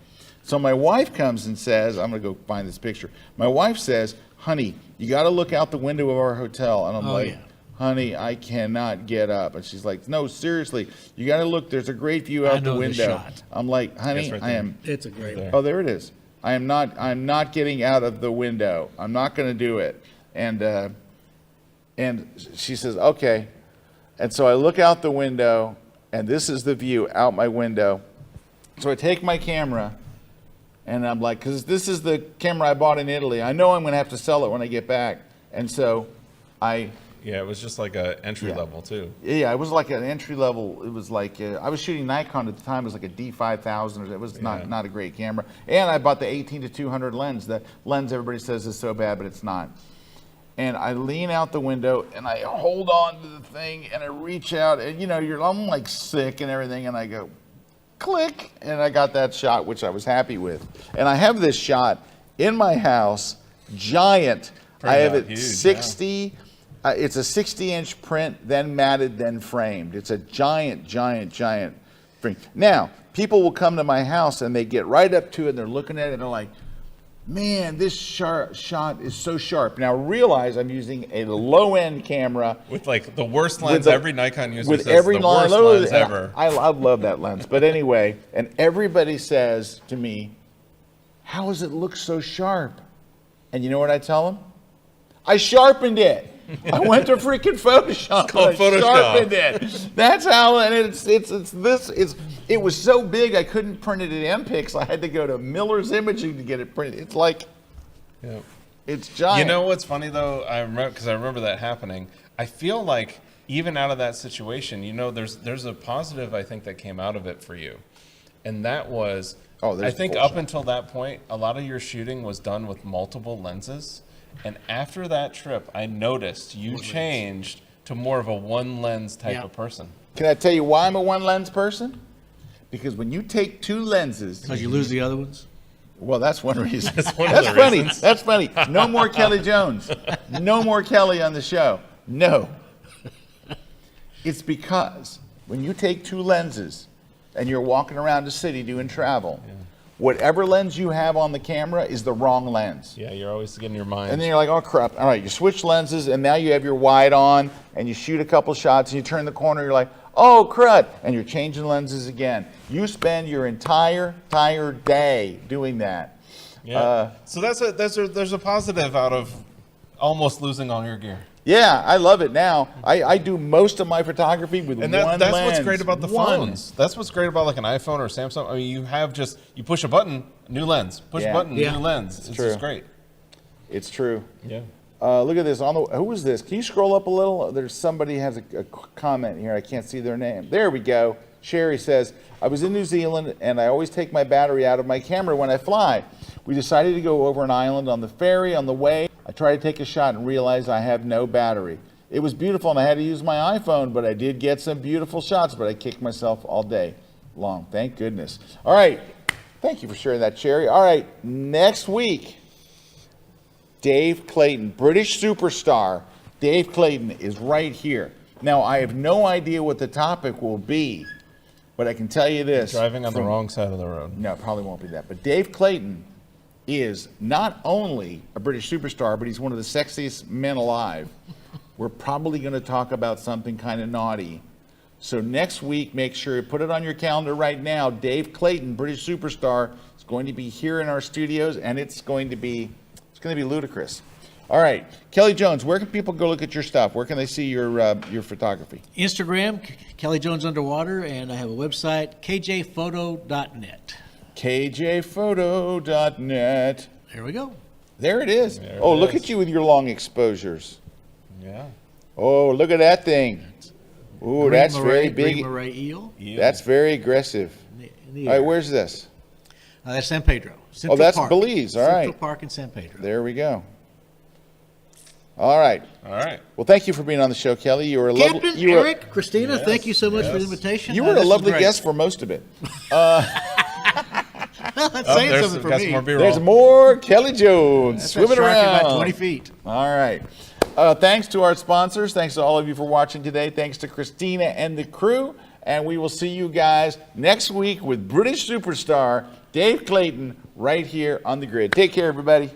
So my wife comes and says, I'm going to go find this picture. My wife says, "Honey, you got to look out the window of our hotel." And I'm "Honey, I cannot get up." And she's like, "No, seriously, you got to look. There's a great view out the window." shot. I'm like, "Honey, Right I there. am." It's a great one. Oh, there it is. I'm not getting out of the window. I'm not going to do it. And she says, "Okay." And so I look out the window, and this is the view out my window. So I take my camera, and I'm like, because this is the camera I bought in Italy. I know I'm going to have to sell it when I get back. And so Yeah, it was just like a entry level too. Yeah, it was like an entry level. It was like, I was shooting Nikon at the time. It was like a D5000. It was not a great camera. And I bought the 18-200 lens. The lens everybody says is so bad, but it's not. And I lean out the window, and I hold on to the thing, and I reach out, and I'm like sick and everything, and I go, click, and I got that shot, which I was happy with. And I have this shot in my house, giant. I have it huge, 60. It's a 60-inch print, then matted, then framed. It's a giant frame. Now, people will come to my house, and they get right up to it, and they're looking at it, and they're like, "Man, this shot is so sharp." Now realize I'm using a low-end camera With like the worst lens. Every Nikon user with says every the worst line, lens ever. I love that lens. But anyway, and everybody says to me, "How does it look so sharp?" And you know what I tell them? I sharpened it. I went to freaking Photoshop. It's called and I Photoshop. sharpened it. That's how. And it was so big I couldn't print it in MPix. I had to go to Miller's Imaging to get it printed. It's like, it's giant. You know what's funny though? I remember that happening. I feel like even out of that situation, there's a positive I think that came out of it for you, and that was I think up until that point, a lot of your shooting was done with multiple lenses, and after that trip, I noticed you changed to more of a one lens type of person. Can I tell you why I'm a one lens person? Because when you take two lenses, Because you lose the other ones? Well, that's one reason. That's one of That's the funny. reasons. That's funny. No more Kelly Jones. No more Kelly on the show. No. It's because when you take two lenses and you're walking around the city doing travel, whatever lens you have on the camera is the wrong lens. Yeah, you're always getting your mind. And then you're like, "Oh crap." All right, you switch lenses, and now you have your wide on, and you shoot a couple shots, and you turn the corner, you're like, "Oh crud," and you're changing lenses again. You spend your entire day doing that. Yeah. So there's a positive out of almost losing all your gear. Yeah, I love it now. I do most of my photography with And one that's lens. what's great about the phones. That's what's great about like an iPhone or a Samsung. I mean, you push a button, new lens. Push a button, new lens. It's just great. It's true. Yeah. Look at this. Who is this? Can you scroll up a little? There's somebody has a comment here. I can't see their name. There we go. Sherry says, I was in New Zealand and I always take my battery out of my camera when I fly. We decided to go over an island on the ferry. On the way, I tried to take a shot and realized I have no battery. It was beautiful and I had to use my iPhone, but I did get some beautiful shots, but I kicked myself all day long. Thank goodness. All right. Thank you for sharing that, Sherry. All right. Next week, Dave Clayton, British superstar. Dave Clayton is right here. Now, I have no idea what the topic will be, but I can tell you this. Driving on the wrong side of the road. No, it probably won't be that. But Dave Clayton is not only a British superstar, but he's one of the sexiest men alive. We're probably going to talk about something kind of naughty. So next week, make sure you put it on your calendar right now. Dave Clayton, British superstar, is going to be here in our studios, and it's going to be ludicrous. All right, Kelly Jones, where can people go look at your stuff? Where can they see your photography? Instagram, Kelly Jones Underwater, and I have a website, kjphoto.net. kjphoto.net. There we go. There it is. Look at you with your long exposures. Yeah. Oh, look at that thing. Ooh, that's very big. Green moray eel. That's very aggressive. All right, where's this? That's San Pedro. Central Park. Belize. All right. Central Park in San Pedro. There we go. All right. All right. Well, thank you for being on the show, Kelly. You were a lovely. Captain Erik, Christina, thank you so much for the invitation. You were a lovely guest for most of it. That's saying something for me. There's more Kelly Jones swimming around. About 20 feet. All right. Thanks to our sponsors. Thanks to all of you for watching today. Thanks to Christina and the crew. And we will see you guys next week with British superstar Dave Clayton right here on the grid. Take care, everybody.